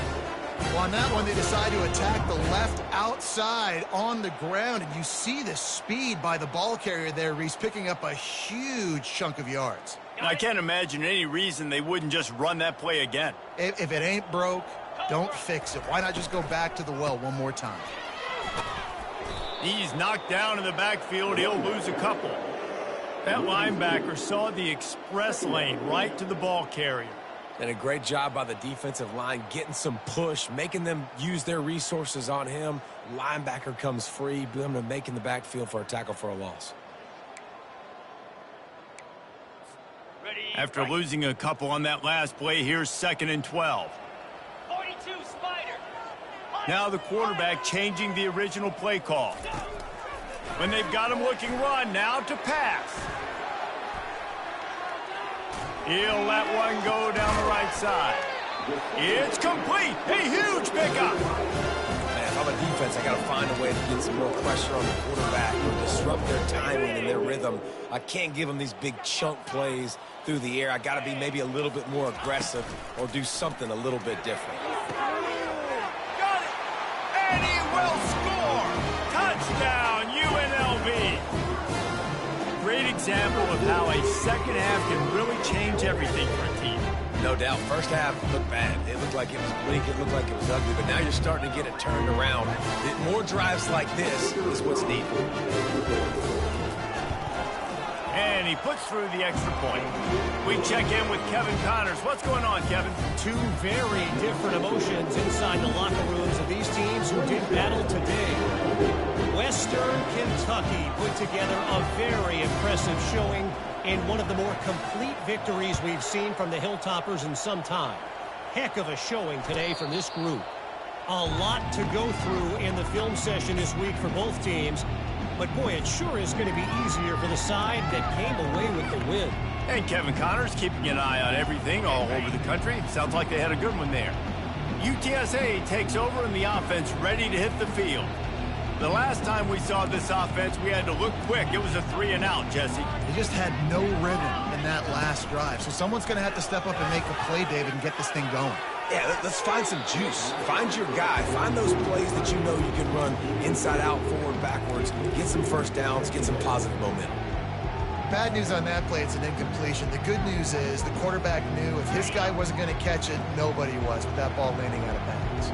Well, on that one, they decide to attack the left outside on the ground, and you see the speed by the ball carrier there, Reese, picking up a huge chunk of yards. I can't imagine any reason they wouldn't just run that play again. If it ain't broke, don't fix it. Why not just go back to the well one more time? He's knocked down in the backfield. He'll lose a couple. That linebacker saw the express lane right to the ball carrier. And a great job by the defensive line getting some push, making them use their resources on him. Linebacker comes free, boom, and making the backfield for a tackle for a loss. After losing a couple on that last play, here's 2nd and 12. 42, Spider. Now the quarterback changing the original play call. When they've got him looking run, now to pass. He'll let one go down the right side. It's complete. A huge pickup. Man, if I'm a defense, I got to find a way to get some more pressure on the quarterback or disrupt their timing and their rhythm. I can't give them these big chunk plays through the air. I got to be maybe a little bit more aggressive or do something a little bit different. Got it. And he will score. Touchdown, UNLV. Great example of how a second half can really change everything for a team. No doubt. First half looked bad. It looked like it was bleak. It looked like it was ugly. But now you're starting to get it turned around. More drives like this is what's needed. And he puts through the extra point. We check in with Kevin Connors. What's going on, Kevin? Two very different emotions inside the locker rooms of these teams who did battle today. Western Kentucky put together a very impressive showing in one of the more complete victories we've seen from the Hilltoppers in some time. Heck of a showing today from this group. A lot to go through in the film session this week for both teams, but boy, it sure is going to be easier for the side that came away with the win. And Kevin Connors keeping an eye on everything all over the country. Sounds like they had a good one there. UTSA takes over and the offense ready to hit the field. The last time we saw this offense, we had to look quick. It was a 3-and-out, Jesse. They just had no rhythm in that last drive. So someone's going to have to step up and make a play, David, and get this thing going. Yeah, let's find some juice. Find your guy. Find those plays that you know you can run inside out, forward, backwards. Get some first downs. Get some positive momentum. Bad news on that play, it's an incompletion. The good news is the quarterback knew if his guy wasn't going to catch it, nobody was with that ball landing out of bounds.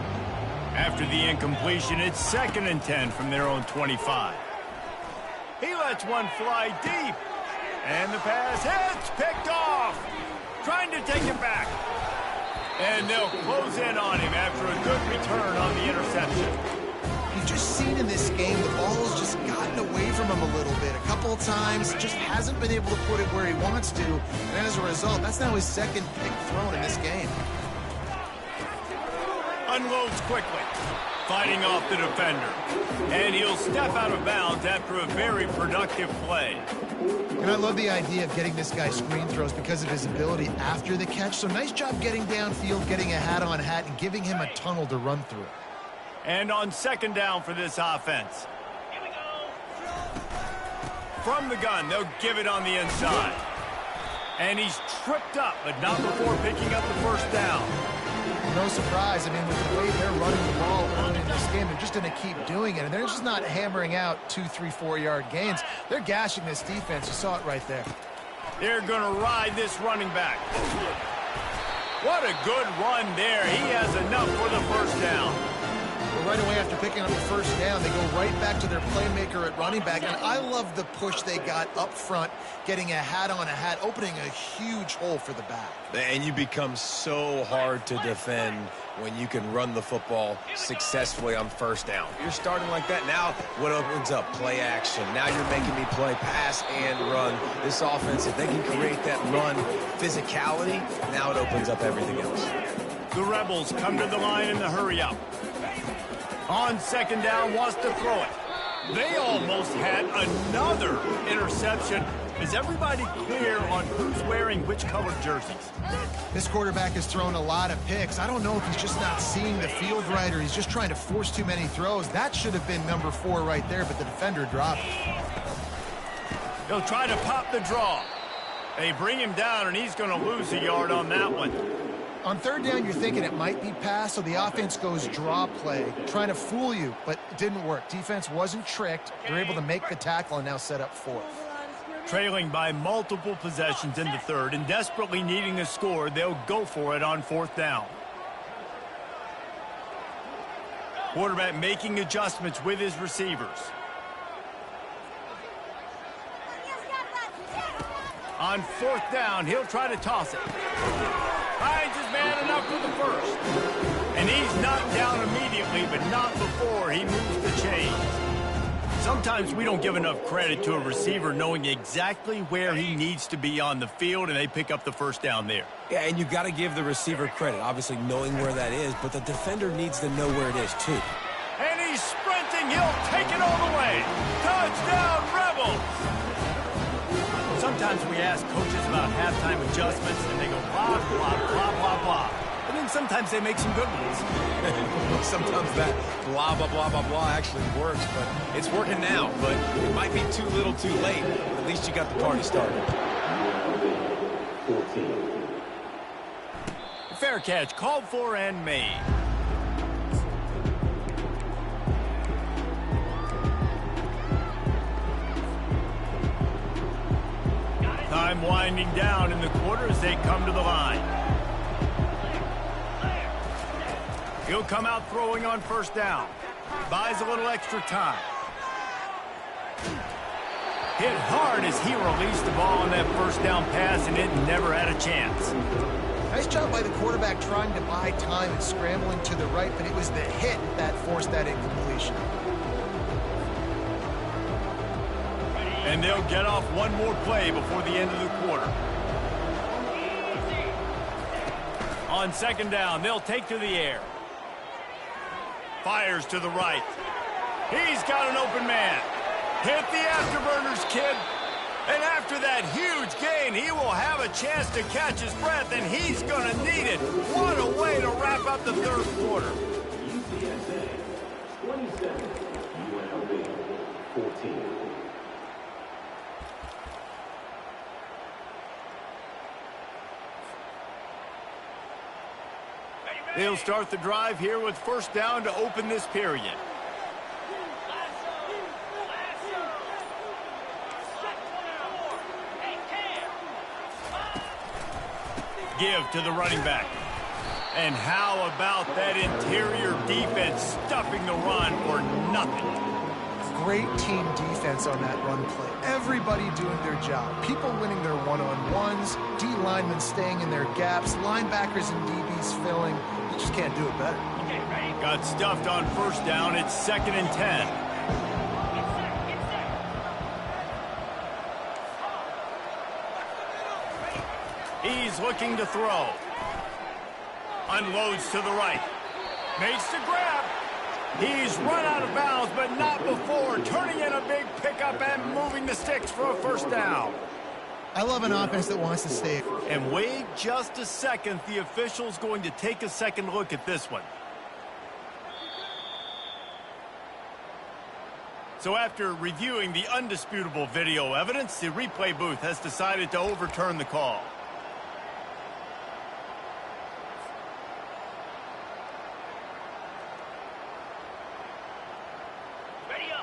After the incompletion, it's 2nd and 10 from their own 25. He lets one fly deep. And the pass hits, picked off. Trying to take it back. And they'll close in on him after a good return on the interception. You've just seen in this game, the ball's just gotten away from him a little bit. A couple of times, just hasn't been able to put it where he wants to. And as a result, that's now his second pick thrown in this game. Unloads quickly, fighting off the defender. And he'll step out of bounds after a very productive play. And I love the idea of getting this guy screen throws because of his ability after the catch. So nice job getting downfield, getting a hat-on-hat, and giving him a tunnel to run through. And on 2nd down for this offense. Here we go. From the gun, they'll give it on the inside. And he's tripped up, but not before picking up the first down. No surprise. I mean, with the way they're running the ball early in this game, they're just going to keep doing it. And they're just not hammering out 2, 3, 4-yard gains. They're gashing this defense. You saw it right there. They're going to ride this running back. What a good run there. He has enough for the first down. Well, right away after picking up the first down, they go right back to their playmaker at running back. And I love the push they got up front, getting a hat on a hat, opening a huge hole for the back. And you become so hard to defend when you can run the football successfully on first down. You're starting like that. Now what opens up? Play action. Now you're making me play pass and run. This offense, if they can create that run physicality, now it opens up everything else. The Rebels come to the line in the hurry-up. On second down, wants to throw it. They almost had another interception. Is everybody clear on who's wearing which colored jerseys? This quarterback has thrown a lot of picks. I don't know if he's just not seeing the field right or he's just trying to force too many throws. That should have been number 4 right there, but the defender dropped it. He'll try to pop the draw. They bring him down, and he's going to lose a yard on that one. On third down, you're thinking it might be pass, so the offense goes draw play, trying to fool you, but it didn't work. Defense wasn't tricked. They're able to make the tackle and now set up fourth. Trailing by multiple possessions in the third and desperately needing a score, they'll go for it on fourth down. Quarterback making adjustments with his receivers. On fourth down, he'll try to toss it. Finds his man enough for the first. And he's knocked down immediately, but not before he moves the chains. Sometimes we don't give enough credit to a receiver knowing exactly where he needs to be on the field, and they pick up the first down there. Yeah, and you got to give the receiver credit, obviously knowing where that is, but the defender needs to know where it is, too. And he's sprinting. He'll take it all the way. Touchdown, Rebels! Sometimes we ask coaches about halftime adjustments, and they go blah, blah, blah, blah, blah. And then sometimes they make some good ones. Sometimes that blah, blah, blah, blah, blah actually works, but it's working now. But it might be too little too late. At least you got the party started. 14. Fair catch, called for and made. Time winding down in the quarter as they come to the line. He'll come out throwing on first down. Buys a little extra time. Hit hard as he released the ball on that first down pass, and it never had a chance. Nice job by the quarterback trying to buy time and scrambling to the right, but it was the hit that forced that incompletion. And they'll get off one more play before the end of the quarter. On second down, they'll take to the air. Fires to the right. He's got an open man. Hit the afterburners, kid. And after that huge gain, he will have a chance to catch his breath, and he's going to need it. What a way to wrap up the third quarter. UTSA 27, UNLV 14. They'll start the drive here with first down to open this period. Give to the running back. And how about that interior defense stuffing the run for nothing? Great team defense on that run play. Everybody doing their job. People winning their one-on-ones, D linemen staying in their gaps, linebackers and DBs filling. You just can't do it better. Got stuffed on first down. It's 2nd and 10. He's looking to throw. Unloads to the right. Makes the grab. He's run out of bounds, but not before turning in a big pickup and moving the sticks for a first down. I love an offense that wants to stay. And wait just a second. The official's going to take a second look at this one. So after reviewing the undisputable video evidence, the replay booth has decided to overturn the call.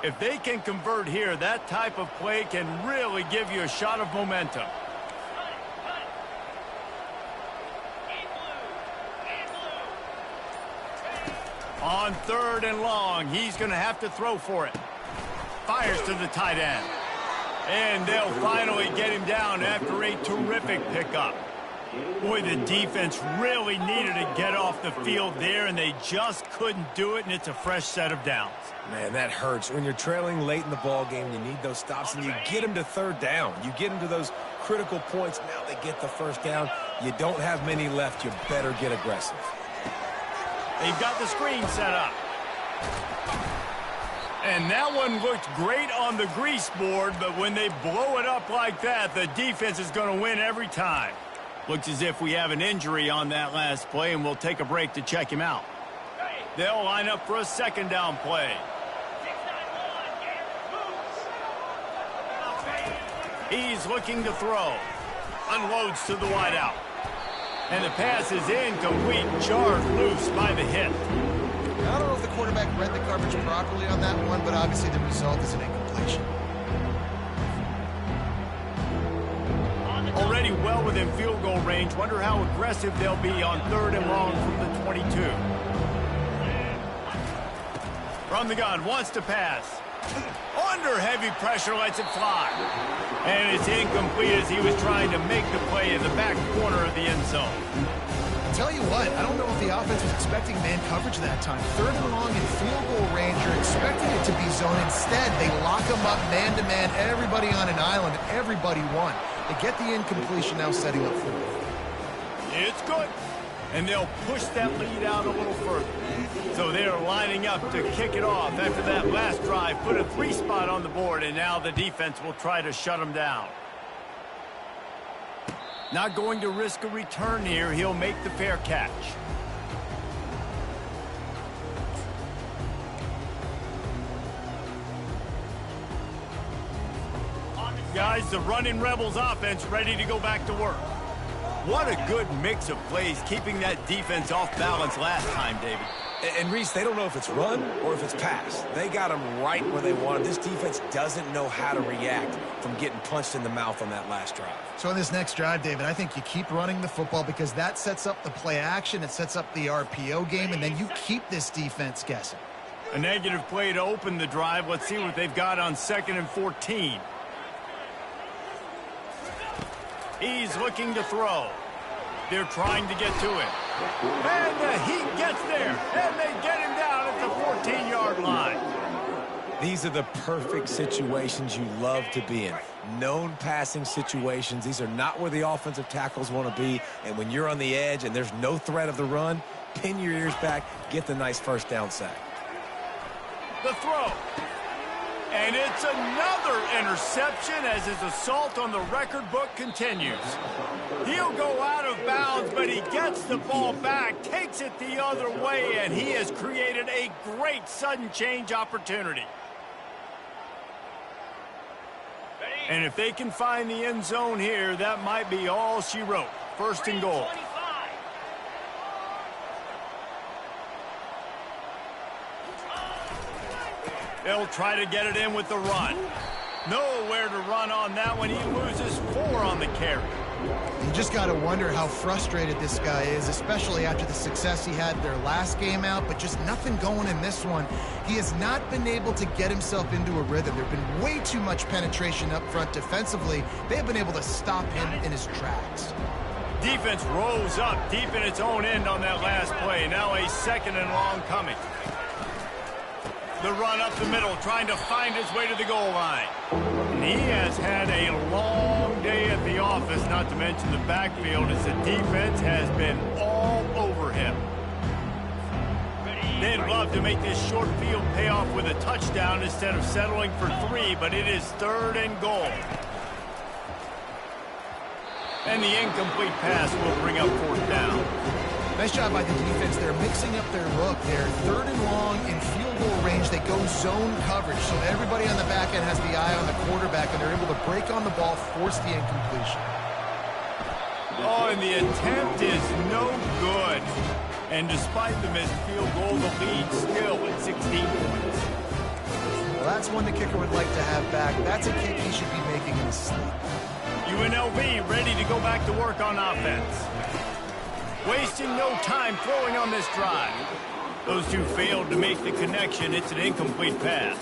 If they can convert here, that type of play can really give you a shot of momentum. On 3rd and long, he's going to have to throw for it. Fires to the tight end. And they'll finally get him down after a terrific pickup. Boy, the defense really needed to get off the field there, and they just couldn't do it, and it's a fresh set of downs. Man, that hurts. When you're trailing late in the ball game, you need those stops, and you get them to 3rd down. You get them to those critical points. Now they get the 1st down. You don't have many left. You better get aggressive. They've got the screen set up. And that one looked great on the grease board, but when they blow it up like that, the defense is going to win every time. Looks as if we have an injury on that last play, and we'll take a break to check him out. They'll line up for a 2nd down play. He's looking to throw. Unloads to the wideout. And the pass is incomplete, jarred loose by the hit. I don't know if the quarterback read the coverage properly on that one, but obviously the result is an incompletion. Already well within field goal range. Wonder how aggressive they'll be on 3rd and long from the 22. From the gun, wants to pass. Under heavy pressure, lets it fly. And it's incomplete as he was trying to make the play in the back corner of the end zone. Tell you what, I don't know if the offense was expecting man coverage that time. 3rd and long in field goal range, you're expecting it to be zone. Instead, they lock them up man-to-man, everybody on an island, everybody won. They get the incompletion, now setting up 4th. It's good. And they'll push that lead out a little further. So they're lining up to kick it off after that last drive. Put a 3 spot on the board, and now the defense will try to shut them down. Not going to risk a return here. He'll make the fair catch. Guys, the running Rebels offense ready to go back to work. What a good mix of plays, keeping that defense off balance last time, David. And Reese, they don't know if it's run or if it's pass. They got them right where they want them. This defense doesn't know how to react from getting punched in the mouth on that last drive. So on this next drive, David, I think you keep running the football because that sets up the play action, it sets up the RPO game, and then you keep this defense guessing. A negative play to open the drive. Let's see what they've got on 2nd and 14. He's looking to throw. They're trying to get to him. And the Heat gets there. And they get him down at the 14-yard line. These are the perfect situations you love to be in. Known passing situations. These are not where the offensive tackles want to be. And when you're on the edge and there's no threat of the run, pin your ears back, get the nice 1st down sack. The throw. And it's another interception as his assault on the record book continues. He'll go out of bounds, but he gets the ball back, takes it the other way, and he has created a great sudden change opportunity. And if they can find the end zone here, that might be all she wrote. 1st and goal. They'll try to get it in with the run. Nowhere to run on that one. He loses 4 on the carry. You just got to wonder how frustrated this guy is, especially after the success he had their last game out, but just nothing going in this one. He has not been able to get himself into a rhythm. There have been way too much penetration up front defensively. They have been able to stop him in his tracks. Defense rolls up deep in its own end on that last play. Now a 2nd and long coming. The run up the middle, trying to find his way to the goal line. And he has had a long day at the office, not to mention the backfield, as the defense has been all over him. They'd love to make this short field pay off with a touchdown instead of settling for 3, but it is 3rd and goal. And the incomplete pass will bring up 4th down. Nice job by the defense. They're mixing up their look. They're 3rd and long in field goal range. They go zone coverage, so everybody on the back end has the eye on the quarterback, and they're able to break on the ball, force the incompletion. Oh, and the attempt is no good. And despite the missed field goal, the lead still at 16 points. Well, that's one the kicker would like to have back. That's a kick he should be making in his sleep. UNLV ready to go back to work on offense. Wasting no time throwing on this drive. Those two failed to make the connection. It's an incomplete pass.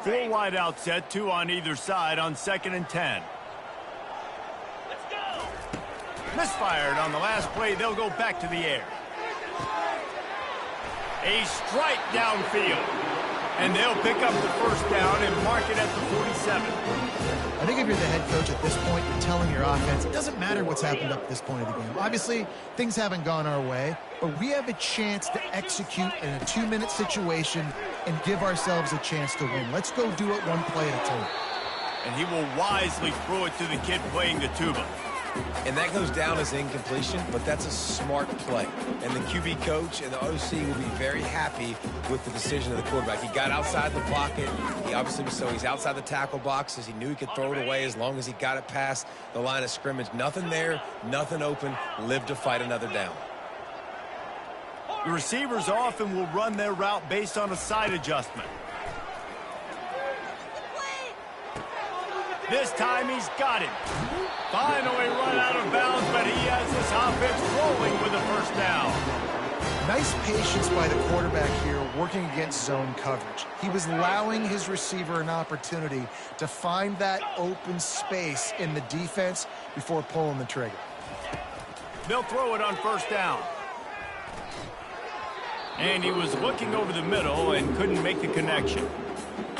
Four wide out set, two on either side on 2nd and 10. Let's go. Misfired on the last play. They'll go back to the air. A strike downfield. And they'll pick up the first down and mark it at the 47. I think if you're the head coach at this point, you're telling your offense, it doesn't matter what's happened up to this point of the game. Obviously, things haven't gone our way, but we have a chance to execute in a 2-minute situation and give ourselves a chance to win. Let's go do it one play at a time. And he will wisely throw it to the kid playing the tuba. And that goes down as incompletion, but that's a smart play. And the QB coach and the OC will be very happy with the decision of the quarterback. He got outside the pocket. He obviously was, so he's outside the tackle boxes. He knew he could throw it away as long as he got it past the line of scrimmage. Nothing there, nothing open. Live to fight another down. The receivers often will run their route based on a side adjustment. This time he's got him. Finally run out of bounds, but he has this offense rolling with a first down. Nice patience by the quarterback here working against zone coverage. He was allowing his receiver an opportunity to find that open space in the defense before pulling the trigger. They'll throw it on first down. And he was looking over the middle and couldn't make the connection.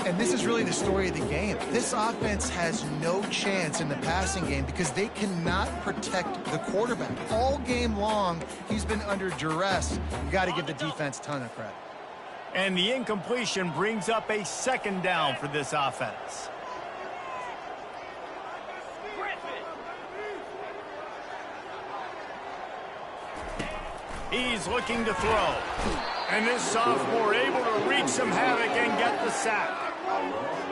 And this is really the story of the game. This offense has no chance in the passing game because they cannot protect the quarterback. All game long, he's been under duress. You got to give the defense a ton of credit. And the incompletion brings up a 2nd down for this offense. He's looking to throw. And this sophomore able to wreak some havoc and get the sack.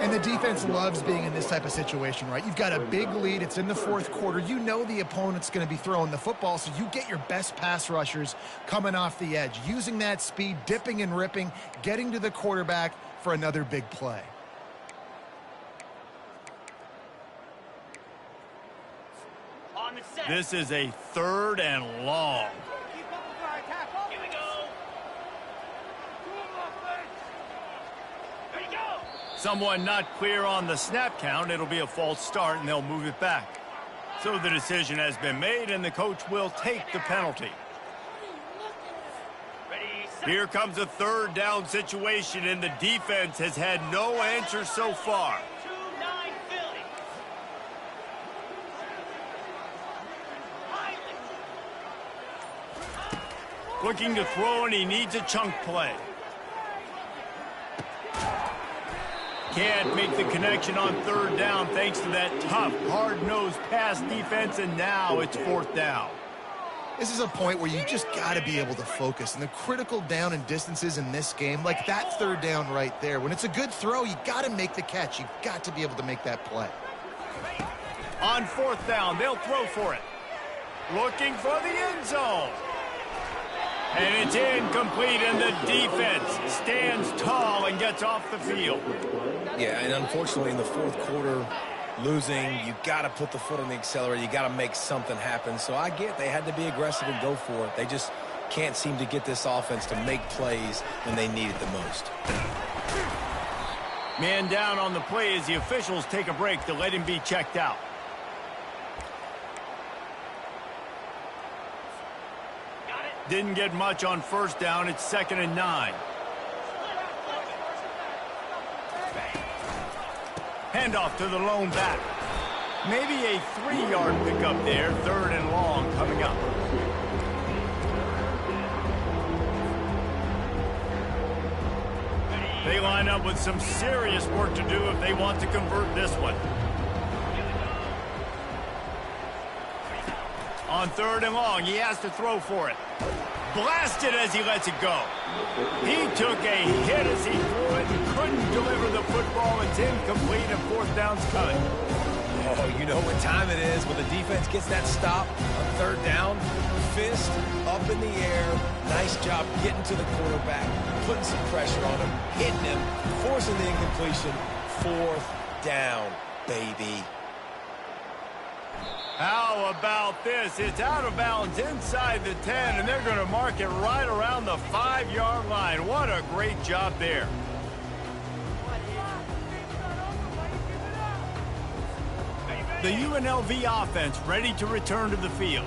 And the defense loves being in this type of situation, right? You've got a big lead. It's in the 4th quarter. You know the opponent's going to be throwing the football, so you get your best pass rushers coming off the edge, using that speed, dipping and ripping, getting to the quarterback for another big play. On the set. This is a 3rd and long. Here we go. Ready, go. Someone not clear on the snap count. It'll be a false start, and they'll move it back. So the decision has been made, and the coach will take the penalty. Ready, set. Here comes a 3rd down situation, and the defense has had no answer so far. 2-9 Philly. Looking to throw, and he needs a chunk play. Can't make the connection on 3rd down thanks to that tough, hard-nosed pass defense, and now it's 4th down. This is a point where you just got to be able to focus. And the critical down and distances in this game, like that 3rd down right there, when it's a good throw, you got to make the catch. You've got to be able to make that play. On 4th down, they'll throw for it. Looking for the end zone. And it's incomplete, and the defense stands tall and gets off the field. Yeah, and unfortunately in the 4th quarter, losing, you got to put the foot on the accelerator. You got to make something happen. So I get they had to be aggressive and go for it. They just can't seem to get this offense to make plays when they need it the most. Man down on the play as the officials take a break to let him be checked out. Didn't get much on 1st down. It's 2nd and 9. Handoff to the lone back. Maybe a 3-yard pickup there. 3rd and long coming up. They line up with some serious work to do if they want to convert this one. On 3rd and long, he has to throw for it. Blasted as he lets it go. He took a hit as he threw it and couldn't deliver the football. It's incomplete and 4th down's coming. Oh, you know what time it is when the defense gets that stop on 3rd down. Fist up in the air. Nice job getting to the quarterback, putting some pressure on him, hitting him, forcing the incompletion. 4th down, baby. How about this? It's out of bounds inside the 10, and they're going to mark it right around the 5-yard line. What a great job there. The UNLV offense ready to return to the field.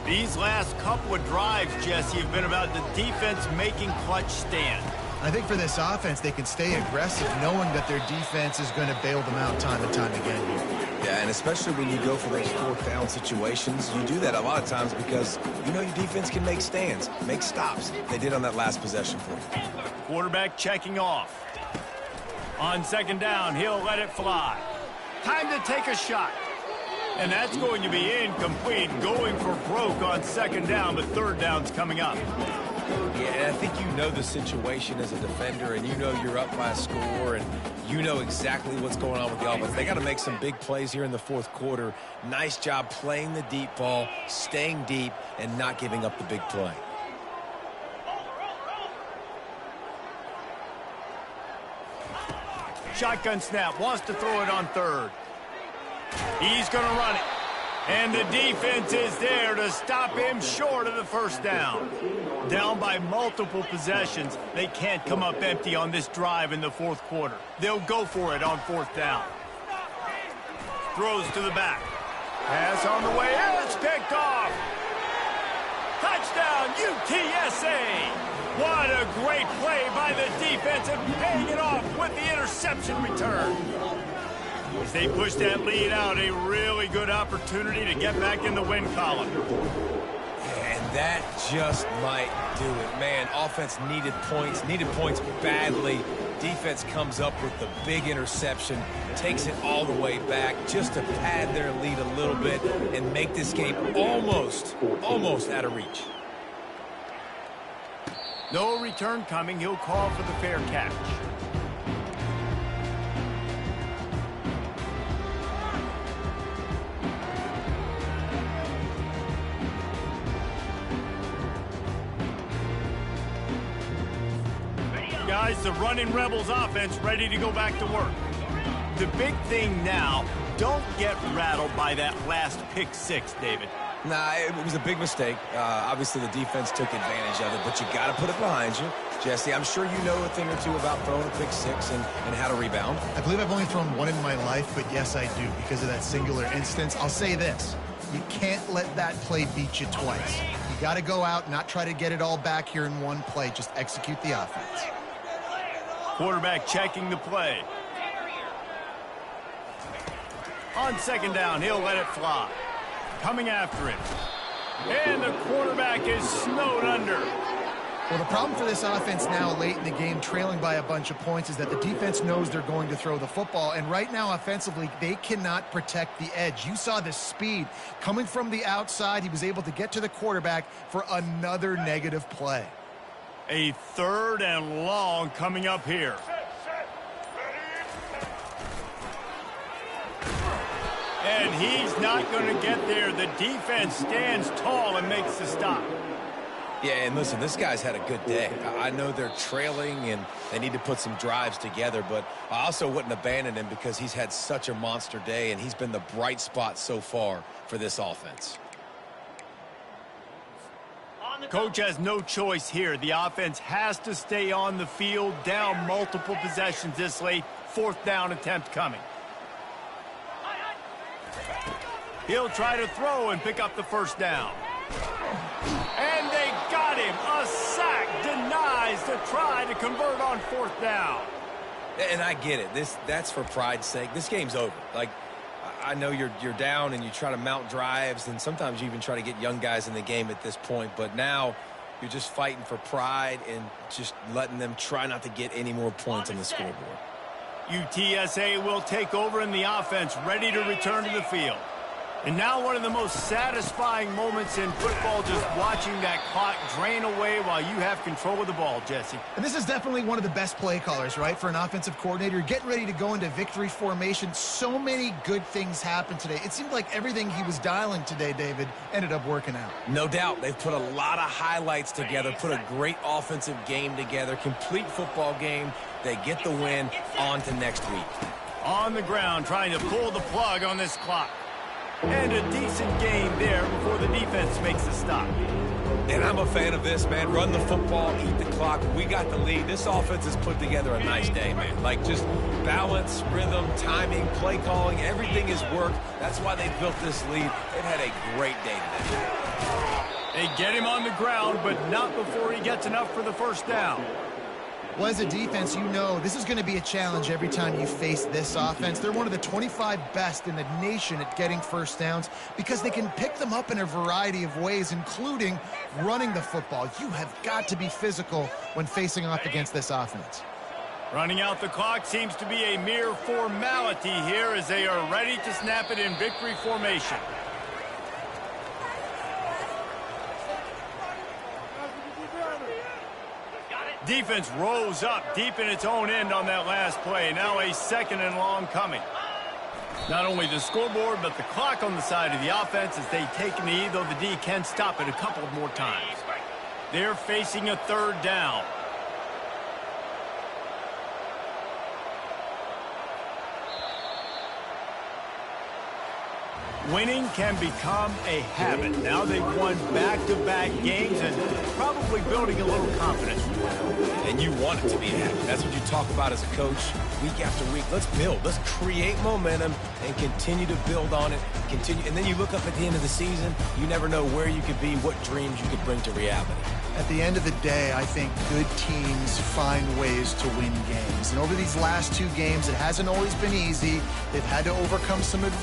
These last couple of drives, Jesse, have been about the defense making clutch stand. I think for this offense, they can stay aggressive knowing that their defense is going to bail them out time and time again here. Yeah, and especially when you go for those fourth down situations, you do that a lot of times because you know your defense can make stands, make stops. They did on that last possession for you. Quarterback checking off. On second down, he'll let it fly. Time to take a shot. And that's going to be incomplete, going for broke on second down, but third down's coming up. Yeah, and I think you know the situation as a defender, and you know you're up by a score, and you know exactly what's going on with the offense. They got to make some big plays here in the fourth quarter. Nice job playing the deep ball, staying deep, and not giving up the big play. Shotgun snap, wants to throw it on third. He's going to run it. And the defense is there to stop him short of the first down. Down by multiple possessions, they can't come up empty on this drive in the fourth quarter. They'll go for it on fourth down. Throws to the back. Pass on the way, and it's picked off. Touchdown, UTSA. What a great play by the defense and paying it off with the interception return. As they push that lead out, a really good opportunity to get back in the win column. And that just might do it. Man, offense needed points badly. Defense comes up with the big interception, takes it all the way back just to pad their lead a little bit and make this game almost out of reach. No return coming. He'll call for the fair catch. Guys, the running Rebels offense ready to go back to work. The big thing now, don't get rattled by that last pick six, David. Nah, it was a big mistake. Obviously, the defense took advantage of it, but you got to put it behind you. Jesse, I'm sure you know a thing or two about throwing a pick six and how to rebound. I believe I've only thrown one in my life, but yes, I do because of that singular instance. I'll say this. You can't let that play beat you twice. You got to go out, not try to get it all back here in one play. Just execute the offense. Quarterback checking the play. On second down, he'll let it fly. Coming after it. And the quarterback is snowed under. Well, the problem for this offense now late in the game, trailing by a bunch of points, is that the defense knows they're going to throw the football. And right now, offensively, they cannot protect the edge. You saw the speed coming from the outside. He was able to get to the quarterback for another negative play. A third and long coming up here. And he's not going to get there. The defense stands tall and makes the stop. Yeah, and listen, this guy's had a good day. I know they're trailing and they need to put some drives together, but I also wouldn't abandon him because he's had such a monster day and he's been the bright spot so far for this offense. Coach has no choice here. The offense has to stay on the field, down multiple possessions this late. Fourth down attempt coming. He'll try to throw and pick up the first down. And they got him. A sack denies the try to convert on fourth down. And I get it. That's for pride's sake. This game's over. Like, I know you're down and you try to mount drives, and sometimes you even try to get young guys in the game at this point. But now you're just fighting for pride and just letting them try not to get any more points on the scoreboard. UTSA will take over in the offense, ready to return to the field. And now one of the most satisfying moments in football, just watching that clock drain away while you have control of the ball, Jesse. And this is definitely one of the best play callers, right, for an offensive coordinator. Getting ready to go into victory formation. So many good things happened today. It seemed like everything he was dialing today, David, ended up working out. No doubt. They've put a lot of highlights together, put a great offensive game together, complete football game. They get the win. On to next week. On the ground, trying to pull the plug on this clock. And a decent gain there before the defense makes the stop. And I'm a fan of this, man. Run the football, eat the clock. We got the lead. This offense has put together a nice day, man. Like just balance, rhythm, timing, play calling, everything has worked. That's why they built this lead. They've had a great day today. They get him on the ground, but not before he gets enough for the first down. Well, as a defense, you know this is going to be a challenge every time you face this offense. They're one of the 25 best in the nation at getting first downs because they can pick them up in a variety of ways, including running the football. You have got to be physical when facing off against this offense. Running out the clock seems to be a mere formality here as they are ready to snap it in victory formation. Defense rose up deep in its own end on that last play. Now a second and long coming. Not only the scoreboard, but the clock on the side of the offense as they take a knee, though the D can stop it a couple more times. They're facing a third down. Winning can become a habit. Now they've won back-to-back games and probably building a little confidence. And you want it to be a habit. That's what you talk about as a coach week after week. Let's build. Let's create momentum and continue to build on it. And then you look up at the end of the season, you never know where you could be, what dreams you could bring to reality. At the end of the day, I think good teams find ways to win games. And over these last two games, it hasn't always been easy. They've had to overcome some adversity.